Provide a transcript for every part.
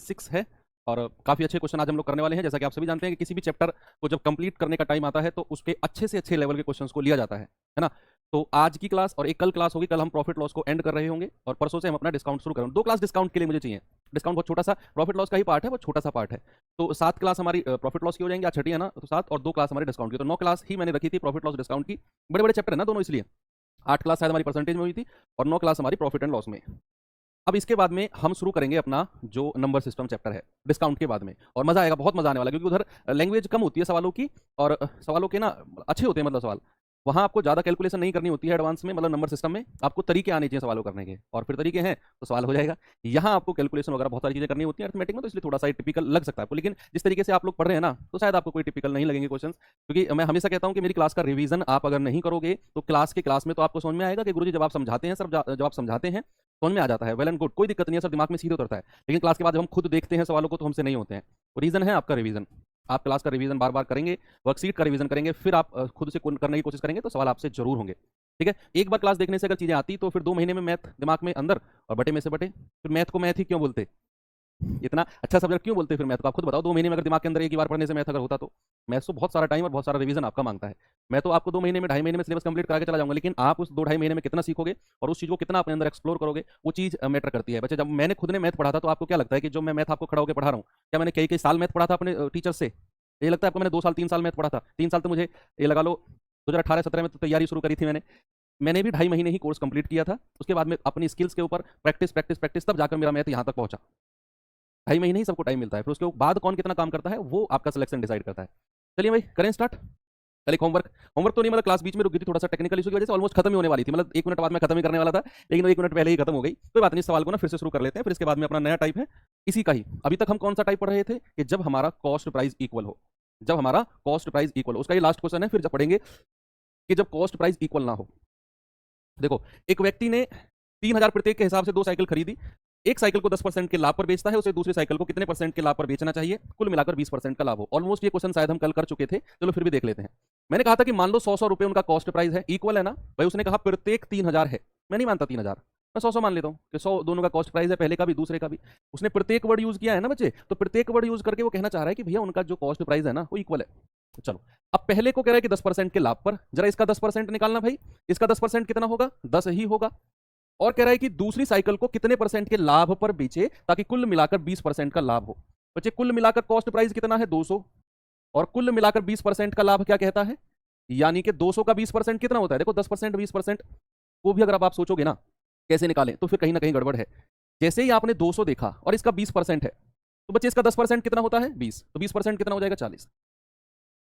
6 है और काफ़ी अच्छे क्वेश्चन आज हम लोग करने वाले हैं। जैसा कि आप सभी जानते हैं कि किसी भी चैप्टर को जब कंप्लीट करने का टाइम आता है तो उसके अच्छे से अच्छे लेवल के क्वेश्चंस को लिया जाता है ना। तो आज की क्लास और एक कल क्लास होगी, कल हम प्रॉफिट लॉस को एंड कर रहे होंगे और परसों से हम अपना डिस्काउंट शुरू करेंगे। 2 क्लास डिस्काउंट के लिए मुझे चाहिए। डिस्काउंट बहुत छोटा सा, प्रॉफिट लॉस का ही पार्ट है, वो छोटा सा पार्ट है। तो 7 क्लास हमारी प्रॉफिट लॉस की हो जाएंगी, आज छठी है ना, तो 7 और 2 क्लास हमारे डिस्काउंट की, तो 9 क्लास ही मैंने रखी थी प्रॉफिट लॉस डिस्काउंट की। बड़े बड़े चैप्टर है ना दोनों, इसलिए 8 क्लास शायद हमारी परसेंटेज में हुई थी और 9 क्लास हमारी प्रॉफिट एंड लॉस में। अब इसके बाद में हम शुरू करेंगे अपना जो नंबर सिस्टम चैप्टर है डिस्काउंट के बाद में, और मजा आएगा, बहुत मजा आने वाला है, क्योंकि उधर लैंग्वेज कम होती है सवालों की और सवालों के ना अच्छे होते हैं, मतलब सवाल वहाँ आपको ज़्यादा कैलकुलेशन नहीं करनी होती है एडवांस में, मतलब नंबर सिस्टम में आपको तरीके आने चाहिए सवालों करने के, और फिर तरीके हैं तो सवाल हो जाएगा। यहाँ आपको कैलकुलेशन वगैरह बहुत सारी चीज़ें करनी होती है अर्थमेटिक में, तो इसलिए थोड़ा सा टिपिकल लग सकता है आपको, लेकिन जिस तरीके से आप लोग पढ़ रहे हैं ना तो शायद आपको कोई टिपिकल नहीं लगेंगे क्वेश्चन, क्योंकि मैं हमेशा कहता हूँ कि मेरी क्लास का रिवीजन आप अगर नहीं करोगे तो क्लास में तो आपको समझ में आएगा कि गुरुजी जब आप समझाते हैं सर, जब आप समझाते हैं समझ में आ जाता है, वेल एंड गुड, कोई दिक्कत नहीं है सर, दिमाग में सीधे उतरता है, लेकिन क्लास के बाद जब हम खुद देखते हैं सवालों को तो हमसे नहीं होते हैं। रीजन है आपका रिवीजन, आप क्लास का रिवीजन बार बार करेंगे, वर्कशीट का रिवीजन करेंगे, फिर आप खुद से करने की कोशिश करेंगे तो सवाल आपसे जरूर होंगे। ठीक है, एक बार क्लास देखने से अगर चीजें आती तो फिर 2 महीने में मैथ दिमाग में अंदर और बटे में से बटे, फिर मैथ को मैथ ही क्यों बोलते, इतना अच्छा सब्जेक्ट क्यों बोलते हैं फिर मैथ को, आप खुद बताओ। 2 महीने में अगर दिमाग के अंदर एक ही बार पढ़ने से मैथ अगर होता तो मैथ तो बहुत सारा टाइम और बहुत सारा रिवीजन आपका मांगता है। मैं तो आपको 2 महीने में 2.5 महीने में सिलेबस कंप्लीट करा के चला जाऊंगा, लेकिन आप उस 2-2.5 महीने में कितना सीखोगे और उस चीज को कितना अपने अंदर एक्सप्लोर करोगे, वो चीज मैटर करती है बच्चे। जब मैंने खुद ने मैथ पढ़ा था तो आपको क्या लगता है कि जो मैं मैथ आपको खड़ा होकर पढ़ा रहा हूँ, क्या मैंने कई कई साल मैथ पढ़ा था अपने टीचर से? ये लगता है आपको मैंने 2 साल 3 साल मैथ पढ़ा था? 3 साल तो मुझे ये लगा लो 2018-17 में तो तैयारी शुरू करी थी मैंने भी 2.5 महीने ही कोर्स कंप्लीट किया था। उसके बाद में अपनी स्किल्स के ऊपर प्रैक्टिस प्रैक्टिस प्रैक्टिस, तब जाकर मेरा मैथ यहाँ तक पहुंचा। 2.5 महीने ही सबको टाइम मिलता है, फिर उसके बाद कौन कितना काम करता है वो आपका सिलेक्शन डिसाइड करता है। चलिए भाई करें स्टार्ट। कल एक होमवर्क तो नहीं, मतलब क्लास बीच में रुक गई थी, थोड़ा सा टेक्निकल इशू की वजह से ऑलमोस्ट खत्म ही होने वाली थी, मतलब 1 मिनट बाद मैं खत्म ही करने वाला था, लेकिन 1 मिनट पहले ही खत्म हो गई। कोई बात नहीं, सवाल को ना फिर से शुरू कर लेते हैं, फिर इसके बाद में अपना नया टाइप है इसी का ही। अभी तक हम कौन सा टाइप पढ़ रहे थे कि जब हमारा कॉस्ट प्राइस इक्वल हो, जब हमारा कॉस्ट प्राइस इक्वल हो, उसका ये लास्ट क्वेश्चन है। फिर जब पढ़ेंगे कि जब कॉस्ट प्राइस इक्वल ना हो। देखो, एक व्यक्ति ने 3,000 प्रत्येक के हिसाब से 2 साइकिल खरीदी, एक साइकिल को 10% के लाभ पर बेचता है, उसे दूसरी साइकिल को कितने परसेंट के लाभ पर बेचना चाहिए, कुल मिलाकर 20% का लाभ हो। ऑलमोस्ट ये क्वेश्चन शायद हम कल कर चुके थे, चलो फिर भी देख लेते हैं। मैंने कहा था कि मान लो 100 रुपए उनका कॉस्ट प्राइस है, इक्वल है ना भाई। उसने कहा प्रत्येक 3,000 है, मैं नहीं मानता 3,000, मैं 100 मान लेता हूँ कि 100 दोनों का कॉस्ट प्राइस है, पहले का भी दूसरे का भी। उसने प्रत्येक वर्ड यूज किया है ना बच्चे, तो प्रत्येक वर्ड यूज करके वो कहना चाह रहा है कि भैया उनका जो कॉस्ट प्राइस है ना वो इक्वल है। तो चलो, अब पहले को कह रहा है कि 10% के लाभ पर, जरा इसका 10% निकालना भाई। इसका 10% कितना होगा, 10 ही होगा। और कह रहा है कि दूसरी साइकिल को कितने परसेंट के लाभ पर बेचे ताकि कुल मिलाकर 20% का लाभ हो। बच्चे कुल मिलाकर कॉस्ट प्राइस कितना है, 200, और कुल मिलाकर 20% का लाभ क्या कहता है, यानी कि 200 का 20% कितना होता है। देखो 10% 20% को भी अगर आप सोचोगे ना कैसे निकालें तो फिर कहीं ना कहीं गड़बड़ है। जैसे ही आपने 200 देखा और इसका 20% है, तो बच्चे इसका 10% कितना होता है, 20, तो 20% कितना हो जाएगा,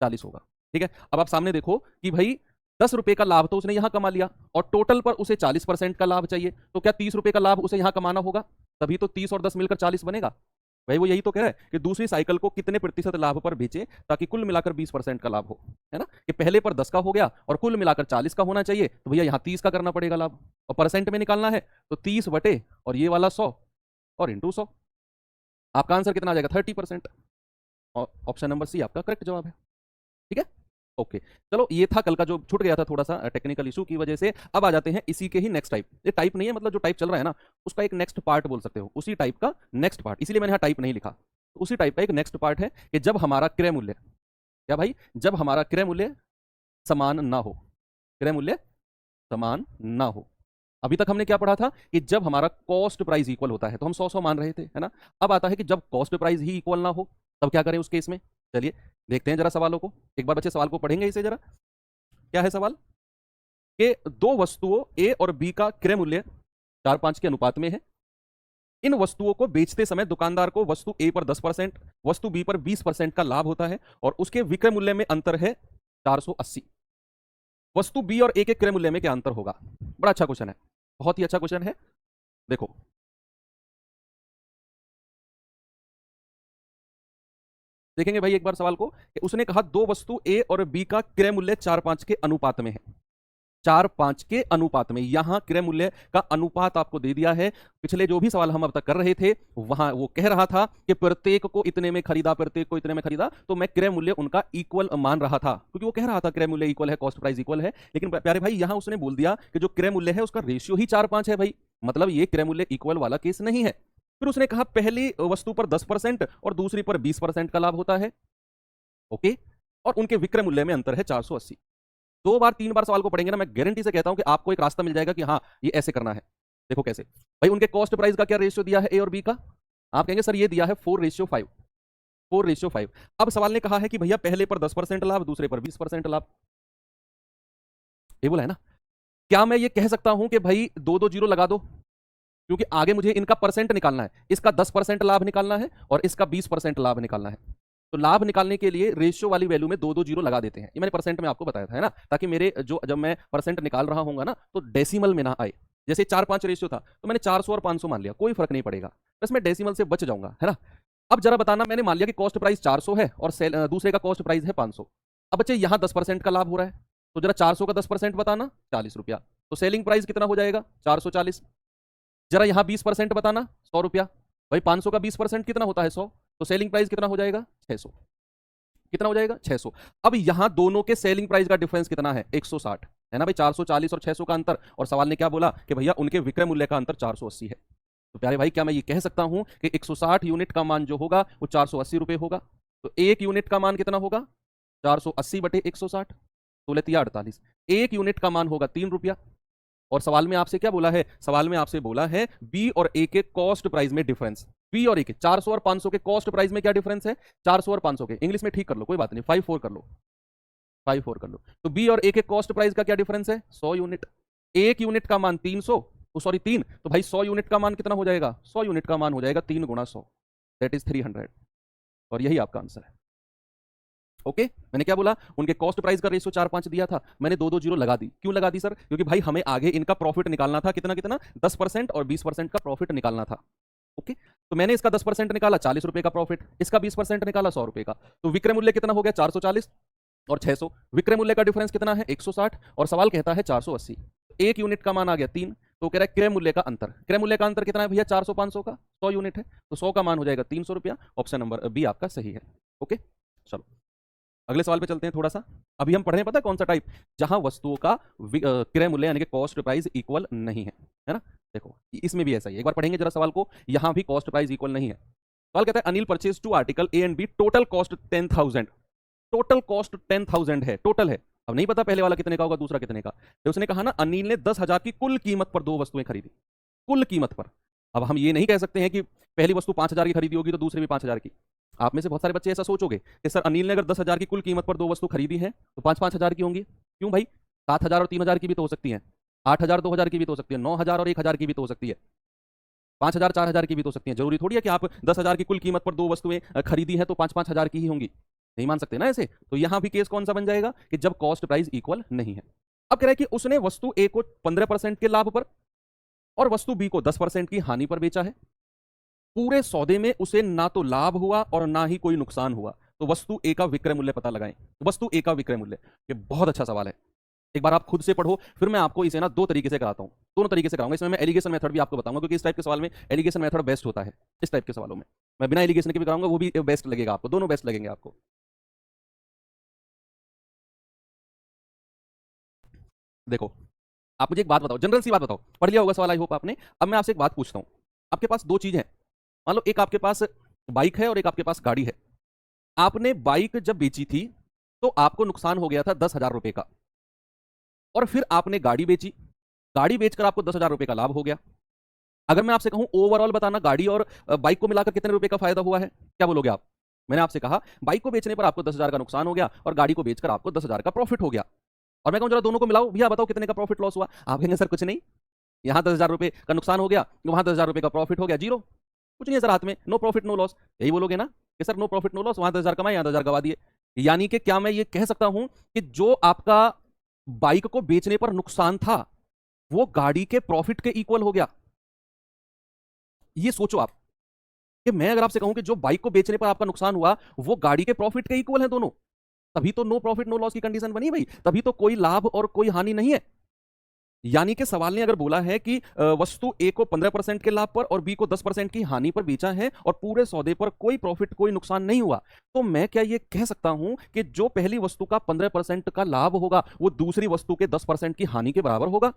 40 होगा। ठीक है, अब आप सामने देखो कि भाई 10 रुपए का लाभ तो उसने यहां कमा लिया और टोटल पर उसे 40% का लाभ चाहिए, तो क्या 30 रुपए का लाभ उसे यहां कमाना होगा, तभी तो 30 और 10 मिलकर 40 बनेगा। भाई वो यही तो कह रहा है कि दूसरी साइकिल को कितने प्रतिशत लाभ पर बेचे ताकि कुल मिलाकर 20% का लाभ हो, है ना। कि पहले पर 10 का हो गया और कुल मिलाकर 40 का होना चाहिए, तो भैया यहाँ 30 का करना पड़ेगा लाभ, और परसेंट में निकालना है तो 30 बटे और ये वाला 100 और इंटू 100। आपका आंसर कितना आ जाएगा, 30%। और ऑप्शन नंबर सी आपका करेक्ट जवाब है। ठीक है, ओके। चलो, ये था कल का जो छूट गया था थोड़ा सा टेक्निकल इशू की वजह से। अब आ जाते हैं इसी के ही नेक्स्ट टाइप। ये टाइप नहीं है, मतलब जो टाइप चल रहा है ना उसका एक नेक्स्ट पार्ट बोल सकते हो, उसी टाइप का नेक्स्ट पार्ट, इसीलिए मैंने यहाँ टाइप नहीं लिखा। तो उसी टाइप का एक नेक्स्ट पार्ट है कि जब हमारा क्रय मूल्य, क्या भाई, जब हमारा क्रय मूल्य समान ना हो, क्रय मूल्य समान ना हो। अभी तक हमने क्या पढ़ा था कि जब हमारा कॉस्ट प्राइस इक्वल होता है, तो हम 100 मान रहे थे, है ना। अब आता है कि जब कॉस्ट प्राइस ही इक्वल ना हो तब क्या करें उस केस में। चलिए देखते हैं जरा सवालों को, एक बार बच्चे सवाल को पढ़ेंगे इसे जरा। क्या है सवाल, कि 2 वस्तुओं ए और बी का क्रय मूल्य 4-5 के अनुपात में है। इन वस्तुओं को बेचते समय दुकानदार को वस्तु ए पर 10%, वस्तु बी पर 20% का लाभ होता है और उसके विक्रय मूल्य में अंतर है 480। वस्तु बी और ए के क्रय मूल्य में क्या अंतर होगा। बड़ा अच्छा क्वेश्चन है, बहुत ही अच्छा क्वेश्चन है। देखो, देखेंगे भाई एक बार सवाल को कि उसने कहा 2 वस्तु ए और बी का क्रय मूल्य 4-5 के अनुपात में है। 4-5 के अनुपात में, यहां क्रय मूल्य का अनुपात आपको दे दिया है। पिछले जो भी सवाल हम अब तक कर रहे थे वहां वो कह रहा था कि प्रत्येक को इतने में खरीदा, प्रत्येक को इतने में खरीदा, तो मैं क्रय मूल्य उनका इक्वल मान रहा था, क्योंकि वो कह रहा था क्रय मूल्य इक्वल है, कॉस्ट प्राइस इक्वल है। लेकिन प्यारे भाई यहां उसने बोल दिया कि जो क्रय मूल्य है उसका रेशियो ही 4-5 है भाई, मतलब ये क्रय मूल्य इक्वल वाला केस नहीं है। फिर उसने कहा पहली वस्तु पर 10% और दूसरी पर 20% का लाभ होता है, ओके, और उनके विक्रय मूल्य में अंतर है 480। 2 बार 3 बार सवाल को पढ़ेंगे ना, मैं गारंटी से कहता हूं कि आपको एक रास्ता मिल जाएगा कि हाँ ये ऐसे करना है। देखो कैसे भाई, उनके कॉस्ट प्राइस का क्या रेशियो दिया है ए और बी का, आप कहेंगे सर ये दिया है 4:5, 4:5। अब सवाल ने कहा है कि भैया पहले पर 10% लाभ, दूसरे पर 20% लाभ, ये बोला है ना। क्या मैं ये कह सकता हूं कि भाई दो दो जीरो लगा दो, क्योंकि आगे मुझे इनका परसेंट निकालना है, इसका 10% लाभ निकालना है और इसका 20% लाभ निकालना है। तो लाभ निकालने के लिए रेशियो वाली वैल्यू में दो दो जीरो लगा देते हैं, ये मैंने परसेंट में आपको बताया था, है ना, ताकि मेरे जो जब मैं परसेंट निकाल रहा हूँ ना तो डेसिमल में ना आए। जैसे 4-5 रेशियो था तो मैंने 400 और 500 मान लिया, कोई फर्क नहीं पड़ेगा, बस मैं डेसिमल से बच जाऊंगा, है ना। अब जरा बताना, मैंने मान लिया कि कॉस्ट प्राइस 400 है और दूसरे का कॉस्ट प्राइस है 500। अब बच्चे यहाँ 10% का लाभ हो रहा है, तो जरा 400 का 10% बताना, 40 रुपया, तो सेलिंग प्राइस कितना हो जाएगा, 440। जरा यहाँ 20% बताना, 100 रुपया, भाई 500 का 20% कितना होता है 100, तो सेलिंग प्राइस कितना हो जाएगा 600, कितना हो जाएगा 600। अब यहां दोनों के सेलिंग प्राइस का डिफरेंस कितना है 160, है ना भाई, 440 और 600 का अंतर, और सवाल ने क्या बोला कि भैया उनके विक्रय मूल्य का अंतर 480 है। तो प्यारे भाई क्या मैं ये कह सकता हूं कि 160 यूनिट का मान जो होगा वो 480 रुपए होगा, तो 1 यूनिट का मान कितना होगा 480 बटे 160, 16×3 = 48, 1 यूनिट का मान होगा 3 रुपया। और सवाल में आपसे क्या बोला है, सवाल में आपसे बोला है बी और ए के कॉस्ट प्राइस में डिफरेंस, बी और ए के 400 और 500 के कॉस्ट प्राइस में क्या डिफरेंस है, 400 और 500 के, इंग्लिश में ठीक कर लो कोई बात नहीं, 5-4 कर लो, 5-4 कर लो। तो बी और ए के कॉस्ट प्राइस का क्या डिफरेंस है 100 यूनिट, 1 यूनिट का मान 300, सॉरी 3, तो भाई 100 यूनिट का मान कितना हो जाएगा, 100 यूनिट का मान हो जाएगा 3 × 100, दैट इज 300, और यही आपका आंसर है। ओके मैंने क्या बोला, उनके कॉस्ट प्राइस का रेशियो 4-5 दिया था, मैंने 2-2 जीरो लगा दी, क्यों लगा दी सर, क्योंकि भाई हमें आगे इनका प्रॉफिट निकालना था, कितना कितना 10% और 20% का प्रॉफिट निकालना था। ओके तो मैंने इसका 10% निकाला 40 रुपए का प्रॉफिट, इसका 20% निकाला 100 रुपए का, तो विक्रय मूल्य कितना हो गया 440 और 600, विक्रय मूल्य का डिफरेंस कितना है 160, और सवाल कहता है 480, 1 यूनिट का मान आ गया 3, तो कह रहा है क्रय मूल्य का अंतर, क्रय मूल्य का अंतर कितना है भैया 400-500 का, 100 यूनिट है, तो 100 का मान हो जाएगा 300 रुपया, ऑप्शन नंबर बी आपका सही है। ओके चलो अगले सवाल पे चलते हैं थोड़ा सा। अभी हम पढ़ रहे हैं पता है कौन सा टाइप, जहां वस्तुओं का क्रय मूल्य यानी कि कॉस्ट प्राइस इक्वल नहीं है ना। देखो इसमें भी ऐसा ही है, एक बार पढ़ेंगे जरा सवाल को, यहां भी कॉस्ट प्राइस इक्वल नहीं है। सवाल कहता है Anil purchase 2 article A and B, total cost 10,000, total cost 10,000 है, टोटल है, अब नहीं पता पहले वाला कितने का होगा दूसरा कितने का। तो उसने कहा ना अनिल ने 10,000 की कुल कीमत पर 2 वस्तुएं खरीदी, कुल कीमत पर। अब हम ये नहीं कह सकते हैं कि पहली वस्तु 5,000 की खरीदी होगी तो दूसरी भी 5,000 की। आप में से बहुत सारे बच्चे ऐसा सोचोगे कि सर अनिल ने अगर 10,000 की कुल कीमत पर 2 वस्तु खरीदी है तो 5-5 हज़ार की होंगी, क्यों भाई 7,000 और 3,000 की भी तो हो सकती है, 8,000 2,000 की भी तो हो सकती है, 9,000 और 1,000 की भी तो हो सकती है, 5,000 4,000 की भी तो हो सकती है। जरूरी थोड़ी है कि आप 10,000 की कुल कीमत पर 2 वस्तुएं खरीदी है तो 5-5 हज़ार की ही होंगी, नहीं मान सकते ना ऐसे। तो यहां भी केस कौन सा बन जाएगा कि जब कॉस्ट प्राइस इक्वल नहीं है। अब कह रहा है कि उसने वस्तु ए को 15% के लाभ पर और वस्तु बी को 10% की हानि पर बेचा है, पूरे सौदे में उसे ना तो लाभ हुआ और ना ही कोई नुकसान हुआ, तो वस्तु ए का विक्रय मूल्य पता लगाएं। तो वस्तु ए का विक्रय मूल्य, ये बहुत अच्छा सवाल है, एक बार आप खुद से पढ़ो, फिर मैं आपको इसे ना 2 तरीके से कराता हूं, दोनों तरीके से कराऊंगा। इसमें मैं एलिगेशन मेथड भी आपको बताऊंगा, क्योंकि इस टाइप के सवाल में एलिगेशन मेथड बेस्ट होता है। इस टाइप के सवालों में मैं बिना एलिगेशन के भी कराऊंगा, वो भी बेस्ट लगेगा आपको, दोनों बेस्ट लगेंगे आपको। देखो आप मुझे एक बात बताओ, जनरल सी बात बताओ, पढ़ लिया होगा सवाल आई होप आपने। अब मैं आपसे एक बात पूछता हूं, आपके पास 2 चीज है, मान लो एक आपके पास बाइक है और एक आपके पास गाड़ी है। आपने बाइक जब बेची थी तो आपको नुकसान हो गया था 10,000 रुपए का, और फिर आपने गाड़ी बेची, गाड़ी बेचकर आपको 10,000 रुपए का लाभ हो गया। अगर मैं आपसे कहूं ओवरऑल बताना गाड़ी और बाइक को मिलाकर कितने रुपए का फायदा हुआ है, क्या बोलोगे आप। मैंने आपसे कहा बाइक को बेचने पर आपको 10,000 का नुकसान हो गया और गाड़ी को बेचकर आपको 10,000 का प्रॉफिट हो गया। और मैं कहूं जरा दोनों को मिलाओ, भैया बताओ कितने का प्रॉफिट लॉस हुआ। आप कहेंगे सर कुछ नहीं, यहां 10,000 रुपए का नुकसान हो गया, वहां 10,000 रुपए का प्रॉफिट हो गया, जीरो, कुछ नहीं है सर हाथ में, नो प्रॉफिट नो लॉस, यही बोलोगे ना कि sir no profit no loss, वहां 10,000 कमाए यहां 10,000 गवा दिए। यानी कि क्या मैं ये कह सकता हूं कि जो आपका बाइक को बेचने पर नुकसान था वो गाड़ी के प्रॉफिट के इक्वल हो गया। ये सोचो आप कि मैं अगर आपसे कहूं कि जो बाइक को बेचने पर आपका नुकसान हुआ वो गाड़ी के प्रॉफिट के इक्वल है दोनों, तभी तो नो प्रॉफिट नो लॉस की कंडीशन बनी भाई, तभी तो कोई लाभ और कोई हानि नहीं है। यानी कि सवाल ने अगर बोला है कि वस्तु ए को 15% के लाभ पर और बी को 10% की हानि पर बेचा है और पूरे सौदे पर कोई प्रॉफिट कोई नुकसान नहीं हुआ, तो मैं क्या ये कह सकता हूं कि जो पहली वस्तु का 15% का लाभ होगा वो दूसरी वस्तु के 10% की हानि के बराबर होगा।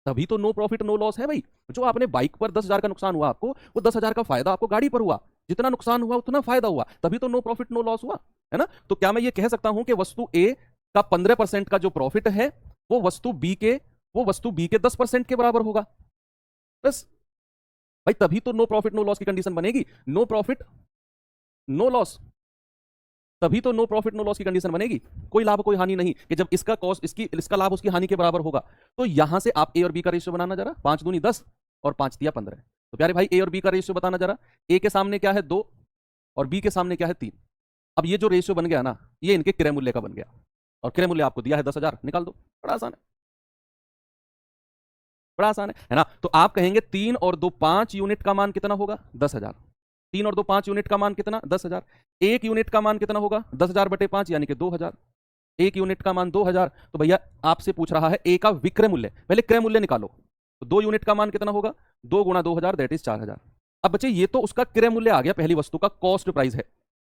तभी तो नो प्रॉफिट नो लॉस है भाई। जो आपने बाइक पर 10,000 का नुकसान हुआ आपको, वो 10,000 का फायदा आपको गाड़ी पर हुआ। जितना नुकसान हुआ उतना फायदा हुआ, तभी तो नो प्रॉफिट नो लॉस हुआ, है ना। तो क्या मैं ये कह सकता हूं कि वस्तु ए का 15% का जो प्रॉफिट है वो वस्तु बी के 10% के बराबर होगा, बस भाई। तभी तो नो प्रॉफिट नो लॉस की कंडीशन बनेगी। नो प्रॉफिट नो लॉस, तभी तो नो प्रॉफिट नो लॉस की कंडीशन बनेगी। कोई लाभ कोई हानि नहीं, कि जब इसका कॉस्ट इसका लाभ उसकी हानि के बराबर होगा। तो यहां से आप ए और बी का रेशियो बनाना जरा, 5 दूनी 10 और 5 तिया 15। तो प्यारे भाई ए और बी का रेशियो बताना जरा। ए के सामने क्या है 2 और बी के सामने क्या है 3। अब ये जो रेशियो बन गया ना, ये इनके क्रय मूल्य का बन गया, और क्रय मूल्य आपको दिया है 10,000, निकाल दो। बड़ा आसान है, बड़ा आसान है ना। तो आप कहेंगे 3 और 2 5 यूनिट का मान कितना होगा 10,000। 3 और 2 5 यूनिट का मान कितना 10,000। 1 यूनिट का मान कितना होगा 10,000 बटे 5 यानी कि 2,000। 1 यूनिट का मान 2,000। तो भैया आपसे पूछ रहा है ए का विक्रय मूल्य, पहले क्रय मूल्य निकालो। तो 2 यूनिट का मान कितना होगा 2 गुणा 2,000 दैट इज 4,000। अब बच्चे ये तो उसका क्रय मूल्य आ गया, पहली वस्तु का कॉस्ट प्राइस है।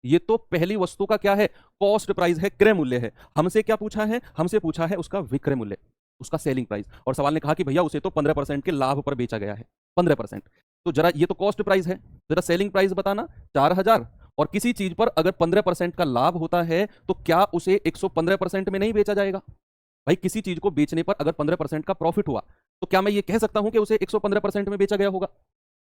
ये तो पहली वस्तु का क्या है कॉस्ट प्राइस है, क्रय मूल्य है। हमसे क्या पूछा है, हमसे पूछा है उसका विक्रय मूल्य, उसका सेलिंग प्राइस। और सवाल ने कहा कि भैया उसे तो 15% के लाभ पर बेचा गया है, 15%। तो जरा ये तो कॉस्ट प्राइस है, जरा सेलिंग प्राइस बताना 4,000। और किसी चीज पर अगर 15% का लाभ होता है तो क्या उसे 115% में नहीं बेचा जाएगा भाई। किसी चीज को बेचने पर अगर 15% का प्रॉफिट हुआ तो क्या मैं ये कह सकता हूं कि उसे 115% में बेचा गया होगा,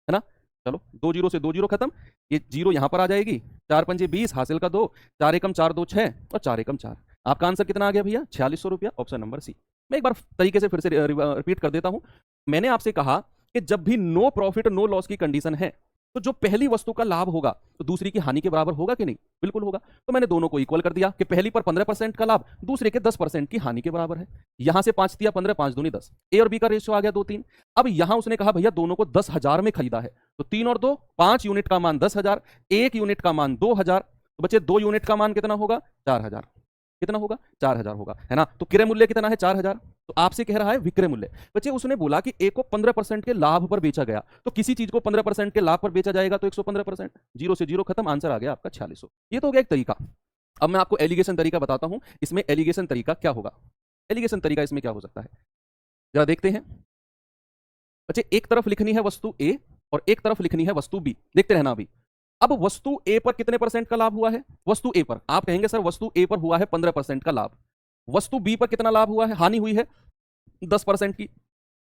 है ना। चलो 2 जीरो से 2 जीरो खत्म, ये जीरो यहां पर आ जाएगी। 4 पंजे 20 हासिल का 2, 4 एकम 4 2 6 और 4 एकम 4। आपका आंसर कितना आ गया भैया 4600 रुपया, ऑप्शन नंबर सी। मैं एक बार तरीके से फिर से रिपीट कर देता हूं। मैंने आपसे कहा कि जब भी नो प्रॉफिट नो लॉस की कंडीशन है तो जो पहली वस्तु का लाभ होगा तो दूसरी की हानि के बराबर होगा कि नहीं, बिल्कुल होगा। तो मैंने दोनों को इक्वल कर दिया कि पहली पर 15% का लाभ, दूसरे के 10% की हानि के बराबर है। यहां से 5 तिया 15, 5 दूनी 10। ए और बी का रेशियो आ गया 2 3। अब यहां उसने कहा भैया दोनों को 10,000 में खरीदा है, तो 3 और 2 5 यूनिट का मान 10,000, 1 यूनिट का मान 2,000। तो बच्चे 2 यूनिट का मान कितना होगा 4,000, कितना होगा 4,000 होगा, है ना। तो क्रय मूल्य कितना है 4,000। तो आपसे कह रहा है विक्रय मूल्य। बच्चे उसने बोला कि ए को 15% के लाभ पर बेचा गया, तो किसी चीज को 15% के लाभ पर बेचा जाएगा तो 115%। जीरो से जीरो खत्म, आंसर आ गया आपका 4600। ये तो हो गया एक तरीका। अब मैं आपको एलिगेशन तरीका बताता हूं। इसमें एलिगेशन तरीका क्या होगा, एलिगेशन तरीका इसमें क्या हो सकता है जरा देखते हैं। बच्चे एक तरफ लिखनी है वस्तु ए और एक तरफ लिखनी है वस्तु बी, देखते रहना अभी। अब वस्तु ए पर कितने परसेंट का लाभ हुआ है, वस्तु ए पर आप कहेंगे सर वस्तु ए पर हुआ है 15% का लाभ। वस्तु बी पर कितना लाभ हुआ है, हानि हुई है 10% की,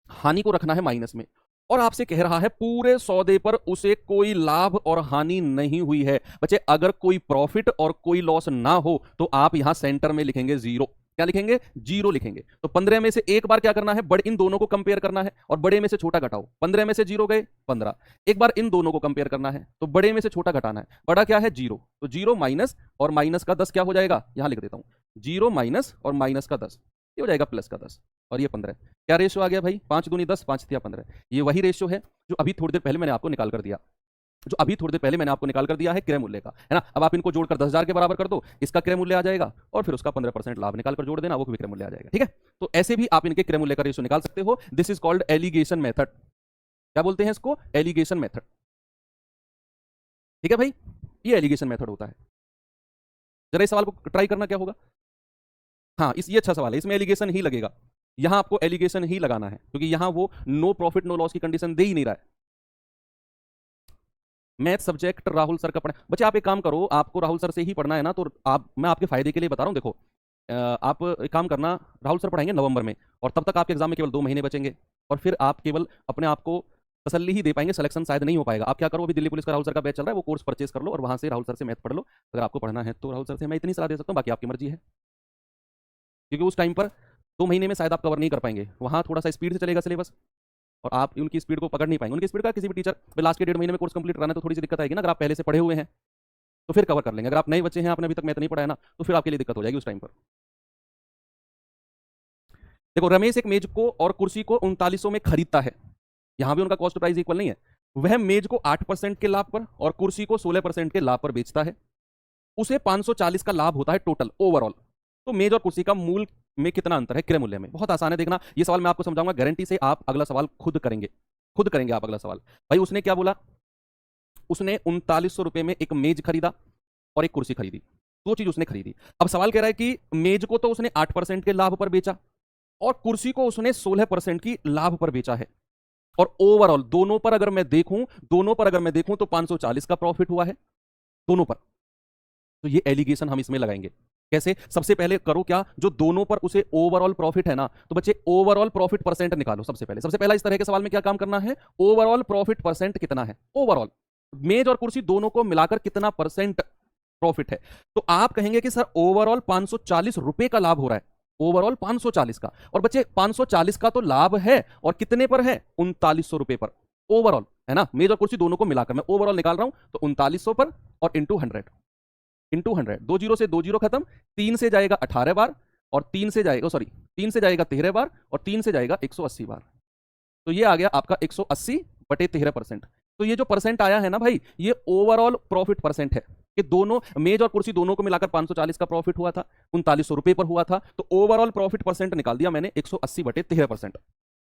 हानि को रखना है माइनस में। और आपसे कह रहा है पूरे सौदे पर उसे कोई लाभ और हानि नहीं हुई है। बच्चे अगर कोई प्रॉफिट और कोई लॉस ना हो तो आप यहां सेंटर में लिखेंगे जीरो। क्या लिखेंगे जीरो लिखेंगे। तो 15 में से एक बार क्या करना है बड़े इन दोनों को कंपेयर करना है और बड़े में से छोटा घटाओ। 15 में से जीरो गए 15, एक बार इन दोनों को कंपेयर करना है तो बड़े में से छोटा घटाना है। बड़ा क्या है जीरो, तो जीरो माइनस और माइनस का 10 क्या हो जाएगा, यहां लिख देता हूं जीरो माइनस और माइनस का 10 ये हो जाएगा प्लस का 10 और ये 15। क्या रेशियो आ गया भाई 5 दूनी 10 5 तिया 15। ये वही रेशियो है जो अभी थोड़ी देर पहले मैंने आपको निकाल कर दिया, जो अभी थोड़ी देर पहले मैंने आपको निकाल कर दिया है क्रय मूल्य का, है ना। अब आप इनको जोड़कर 10,000 के बराबर कर दो, इसका क्रय मूल्य आ जाएगा और फिर उसका 15% लाभ निकाल कर जोड़ देना, वो विक्रय मूल्य आ जाएगा। ठीक है, तो ऐसे भी आप इनके क्रय मूल्य का रेशियो निकाल सकते हो। This is called alligation method. क्या बोलते हैं इसको, एलिगेशन मेथड। ठीक है भाई, ये एलिगेशन मेथड होता है। जरा इस सवाल को ट्राई करना क्या होगा। हाँ ये अच्छा सवाल है, इसमें एलिगेशन ही लगेगा। यहां आपको एलिगेशन ही लगाना है क्योंकि यहां वो नो प्रॉफिट नो लॉस की कंडीशन दे ही नहीं रहा है। मैथ सब्जेक्ट राहुल सर का पढ़ा। बच्चे आप एक काम करो, आपको राहुल सर से ही पढ़ना है ना, तो आप मैं आपके फायदे के लिए बता रहा हूँ। देखो आप एक काम करना, राहुल सर पढ़ाएंगे नवंबर में और तब तक आपके एग्जाम में केवल 2 महीने बचेंगे और फिर आप केवल अपने आप को तसल्ली ही दे पाएंगे, सिलेक्शन शायद नहीं हो पाएगा। आप क्या करो, अभी दिल्ली पुलिस का राहुल सर का बैच चल रहा है, वो कोर्स परचेज कर लो और वहां से राहुल सर से मैथ पढ़ लो। अगर आपको पढ़ना है तो राहुल सर से मैं इतनी सलाह दे सकता हूँ, बाकी आपकी मर्जी है। क्योंकि उस टाइम पर 2 महीने में शायद आप कवर नहीं कर पाएंगे, वहाँ थोड़ा सा स्पीड से चलेगा सिलेबस और आप उनकी स्पीड को पकड़ नहीं पाएंगे। उनकी स्पीड का किसी भी टीचर लास्ट के 1.5 महीने में कोर्स कंप्लीट कराना है तो थोड़ी सी दिक्कत आएगी ना। अगर आप पहले से पढ़े हुए हैं तो फिर कवर कर लेंगे, अगर आप नए बच्चे हैं आपने अभी तक मैथ नहीं पढ़ा है ना तो फिर आपके लिए दिक्कत हो जाएगी उस टाइम पर। देखो रमेश एक मेज को और कुर्सी को 3900 में खरीदता है, यहां भी उनका कॉस्ट प्राइस इक्वल नहीं है। वह मेज को 8% के लाभ पर और कुर्सी को 16% के लाभ पर बेचता है, उसे 540 का लाभ होता है टोटल ओवरऑल। तो मेज और कुर्सी का मूल में कितना अंतर है क्रय मूल्य में। बहुत आसान है, देखना ये सवाल मैं आपको समझाऊंगा, गारंटी से आप अगला सवाल खुद करेंगे, खुद करेंगे आप अगला सवाल। भाई उसने क्या बोला, उसने 3900 रुपए में एक मेज खरीदा और एक कुर्सी खरीदी, 2 चीज उसने खरीदी। अब सवाल कह रहा है कि मेज को तो उसने 8% के लाभ पर बेचा और कुर्सी को उसने 16% की लाभ पर बेचा है। और ओवरऑल दोनों पर अगर मैं देखूं तो 540 का प्रॉफिट हुआ है दोनों पर। तो ये एलिगेशन हम इसमें लगाएंगे। कैसे? सबसे पहले करो क्या, जो दोनों पर उसे ओवरऑल प्रॉफिट है ना, तो बच्चे ओवरऑल प्रॉफिट परसेंट निकालो। सबसे पहला इस तरह के सवाल में क्या काम करना है, ओवरऑल प्रॉफिट परसेंट कितना है, ओवरऑल मेज और कुर्सी दोनों को मिलाकर कितना परसेंट प्रॉफिट है। तो आप कहेंगे कि सर ओवरऑल 540 रुपए का लाभ हो रहा है, ओवरऑल 540 का। और बच्चे 540 का तो लाभ है, और कितने पर है, 3900 रुपए पर ओवरऑल, है ना। मेज और कुर्सी दोनों को मिलाकर मैं ओवरऑल निकाल रहा हूं, तो 3900 पर और इंटू 100 दो जीरो से दो जीरो खत्म, 3 से जाएगा 18 बार, और 3 से जाएगा 13 बार, और 3 से जाएगा 180 बार। तो ये आ गया आपका 180 बटे 13%। तो ये जो परसेंट आया है ना भाई, ये ओवरऑल प्रॉफिट परसेंट है कि दोनों मेज और कुर्सी दोनों को मिलाकर 540 का प्रॉफिट हुआ था, 3900 रुपए पर हुआ था। तो ओवरऑल प्रॉफिट परसेंट निकाल दिया मैंने 180 बटे 13%,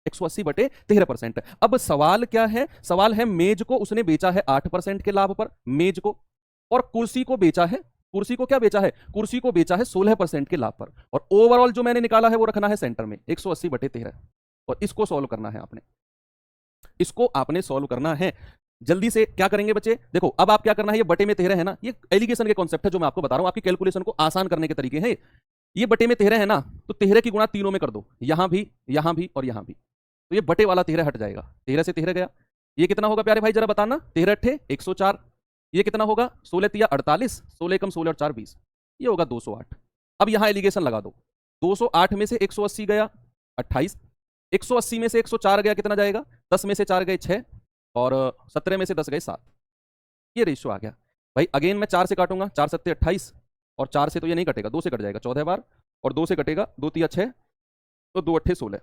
180 बटे 13%। अब सवाल क्या है, सवाल है मेज को उसने बेचा है 8% के लाभ पर, मेज को, और कुर्सी को बेचा है, कुर्सी को क्या बेचा है, कुर्सी को बेचा है 16% के लाभ पर। और ओवरऑल जो मैंने निकाला है वो रखना है सेंटर में, 180 बटे 13, और इसको सॉल्व करना है आपने, इसको आपने सॉल्व करना है। जल्दी से क्या करेंगे बच्चे, देखो अब आप क्या करना है, ये बटे में 13 है ना, ये एलिगेशन के कॉन्सेप्ट है जो मैं आपको बता रहा हूं, आपकी कैलकुलेशन को आसान करने के तरीके हैं। ये बटे में 13 है ना, तो 13 की गुणा तीनों में कर दो, यहां भी और यहां भी, तो ये बटे वाला 13 हट जाएगा, 13 से 13 गया। ये कितना होगा प्यारे भाई जरा बताना, 13 अट्ठे 104, ये कितना होगा, 16 तिया 48, 16 कम 16 और 4 20, ये होगा 208। अब यहां एलिगेशन लगा दो, 208 में से 180 गया 28, 180 में से 104 गया कितना जाएगा, 10 में से 4 गए 6, और 17 में से 10 गए 7, ये रेशियो आ गया भाई। अगेन मैं 4 से काटूंगा, 4 सत्ते 28, और 4 से तो ये नहीं कटेगा, 2 से कट जाएगा 14 बार, और 2 से कटेगा 2 तिया 6, तो 2 अट्ठे 16,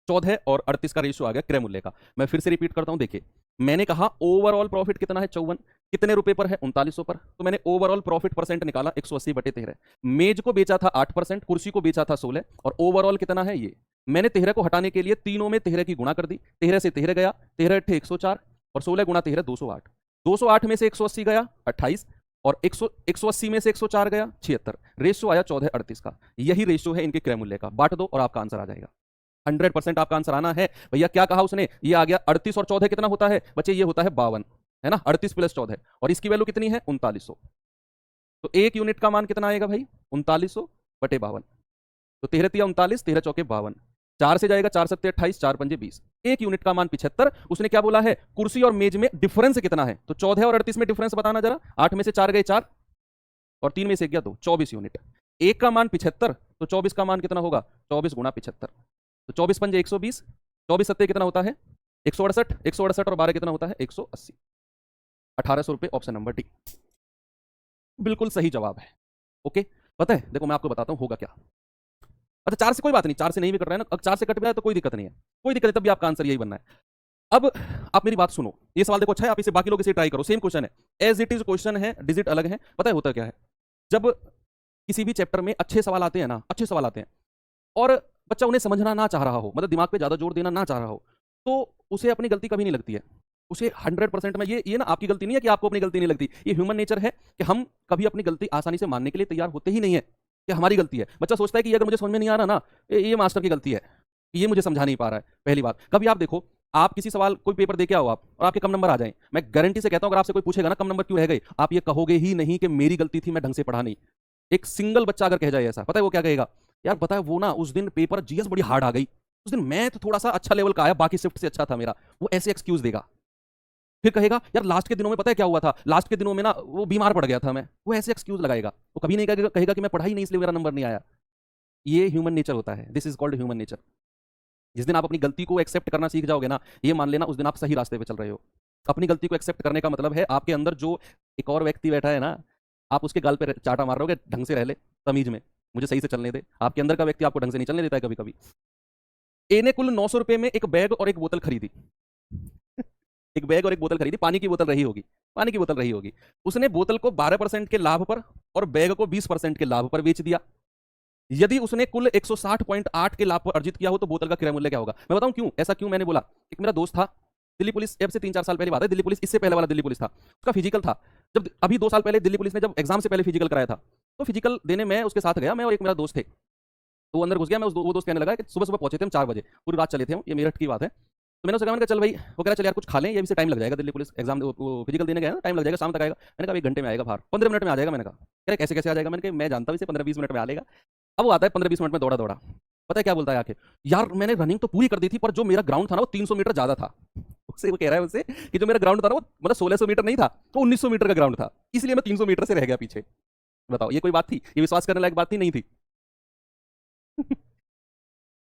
14 और 38 का रेशियो आ गया क्रय मूल्य का। मैं फिर से रिपीट करता हूं, देखिए मैंने कहा ओवरऑल प्रॉफिट कितना है 54, कितने रुपए पर है 3900 पर, तो मैंने ओवरऑल प्रॉफिट परसेंट निकाला 180 बटे 13। मेज को बेचा था 8%, कुर्सी को बेचा था 16, और ओवरऑल कितना है ये, मैंने 13 को हटाने के लिए तीनों में 13 की गुणा कर दी, 13 से 13 गया, 13 अट्ठे 104, और 16 गुणा 13 208, 208 में से 180 गया 28, और 180 में से 104 गया 76, रेशियो आया 14:38 का। यही रेशियो है इनके क्रय मूल्य का, बांट दो और आपका आंसर आ जाएगा। 100% आपका आंसर आना है भैया। क्या कहा उसने, ये आ गया 38 और 14 कितना होता है बच्चे, ये होता है 52, है ना, 38 प्लस 14, और इसकी वैल्यू कितनी है 3900। तो एक यूनिट का मान कितना आएगा भाई, 3900 बटे 52, तो 13 तिया 39, 13 चौके 52, 4 से जाएगा 4 सत्ते 28, 4 पंजे 20, एक यूनिट का मान 75। उसने क्या बोला है, कुर्सी और मेज में डिफरेंस कितना है, तो 14 और 38 में डिफरेंस बताना जरा, 8 में से 4 गए 4, और 3 में से 1 गया 2, 24 यूनिट। एक का मान 75, तो 24 का मान कितना होगा, 24 गुणा 75, तो 24 पंजे 120, 24 सत्ते कितना होता है 168, 168 और 12 कितना होता है 180, 1800 रुपए, ऑप्शन नंबर डी बिल्कुल सही जवाब है। ओके, पता है देखो मैं आपको बताता हूं होगा क्या। अच्छा 4 से कोई बात नहीं, 4 से नहीं भी कट रहा है ना, अगर 4 से कट भी जाए तो कोई दिक्कत नहीं है, कोई दिक्कत नहीं, तब भी आपका आंसर यही बनना है। अब आप मेरी बात सुनो, ये सवाल देखो अच्छा है, आप इसे बाकी लोग इसे ट्राई करो, सेम क्वेश्चन है, एज इट इज क्वेश्चन है, डिजिट अलग है। पता है होता क्या है, जब किसी भी चैप्टर में अच्छे सवाल आते हैं ना, अच्छे सवाल आते हैं, और बच्चा उन्हें समझना ना चाह रहा हो, मतलब दिमाग पे ज्यादा जोर देना ना चाह रहा हो, तो उसे अपनी गलती कभी नहीं लगती है, उसे 100% में ये ना आपकी गलती नहीं है कि आपको अपनी गलती नहीं लगती, ये ह्यूमन नेचर है कि हम कभी अपनी गलती आसानी से मानने के लिए तैयार होते ही नहीं है कि हमारी गलती है। बच्चा सोचता है कि अगर मुझे समझ में नहीं आ रहा ना, ये मास्टर की गलती है, ये मुझे समझा नहीं पा रहा है। पहली बात, कभी आप देखो, आप किसी सवाल कोई पेपर दे के आओ आप, और आपके कम नंबर आ जाएं, मैं गारंटी से कहता हूं अगर आपसे कोई पूछेगा ना कम नंबर क्यों रह गए, आप ये कहोगे ही नहीं कि मेरी गलती थी, मैं ढंग से पढ़ा नहीं। एक सिंगल बच्चा अगर कह जाए ऐसा, पता है वो क्या कहेगा, यार पता है वो ना उस दिन पेपर जीएस बड़ी हार्ड आ गई, उस दिन मैथ थोड़ा सा अच्छा लेवल का आया, बाकी शिफ्ट से अच्छा था मेरा, वो ऐसे एक्सक्यूज देगा। फिर कहेगा यार लास्ट के दिनों में पता है क्या हुआ था, लास्ट के दिनों में ना वो बीमार पड़ गया था मैं, वो ऐसे एक्सक्यूज लगाएगा, वो कभी नहीं कहेगा कि मैं पढ़ाई नहीं इसलिए मेरा नंबर नहीं आया। ये ह्यूमन नेचर होता है, this is called human nature. जिस दिन आप अपनी गलती को एक्सेप्ट करना सीख जाओगे ना, ये मान लेना उस दिन आप सही रास्ते पे चल रहे हो। अपनी गलती को एक्सेप्ट करने का मतलब है आपके अंदर जो एक और व्यक्ति बैठा है ना, आप उसके गाल पे चाटा मार रहे हो, ढंग से रह ले, तमीज में, मुझे सही से चलने दे। आपके अंदर का व्यक्ति आपको ढंग से नहीं चलने देता है कभी कभी। ए ने कुल 900 रुपए में एक बैग और एक बोतल खरीदी एक बैग और एक बोतल खरीदी, पानी की बोतल रही होगी, पानी की बोतल रही होगी। उसने बोतल को 12% के लाभ पर और बैग को 20% के लाभ पर बेच दिया। यदि उसने कुल 160.8 के लाभ पर अर्जित किया हो तो बोतल का क्रय मूल्य क्या होगा। मैं बताऊं क्यों, ऐसा क्यों मैंने बोला। एक मेरा दोस्त था, दिल्ली पुलिस, अब से 3-4 साल पहले बात है, दिल्ली पुलिस, इससे पहले वाला दिल्ली पुलिस था, उसका फिजिकल था। जब अभी 2 साल पहले दिल्ली पुलिस ने जब एग्जाम से पहले फिजिकल कराया था, तो फिजिकल देने मैं उसके साथ गया, मैं और एक मेरा दोस्त थे। तो वो अंदर घुस गया, मैं वो दोस्त कहने लगा कि सुबह सुबह पहुंचे थे हम 4 बजे, पूरी रात चले थे हम, ये मेरठ की बात है। तो मैंने उससे कहा, मैंने कहा चल भाई, वो कह रहा चल यार कुछ खा लें, ये भी से टाइम लग जाएगा, दिल्ली पुलिस एग्जाम वो फिजिकल देने गया ना, टाइम लग जाएगा, शाम तक आएगा। मैंने कहा 1 घंटे में आएगा बाहर, 15 मिनट में आ जाएगा। मैंने कहा कह रहे कैसे कैसे आ जाएगा, मैंने कहा मैं जानता हूँ इसे 15-20 मिनट में आ जाएगा। अब वो आता है 15-20 मिनट में दौड़ा दौड़ा, पता है क्या बोलता है आके, यार मैंने रनिंग तो पूरी कर दी थी, पर जो मेरा ग्राउंड था ना वो 300 मीटर ज्यादा था। उससे वो कह रहा है उससे कि जो मेरा ग्राउंड था ना वो मतलब 1600 मीटर नहीं था, वो 1900 मीटर का ग्राउंड था, इसलिए मैं 300 मीटर से रह गया पीछे। बताओ ये कोई बात थी, ये विश्वास करने लायक बात थी, नहीं थी?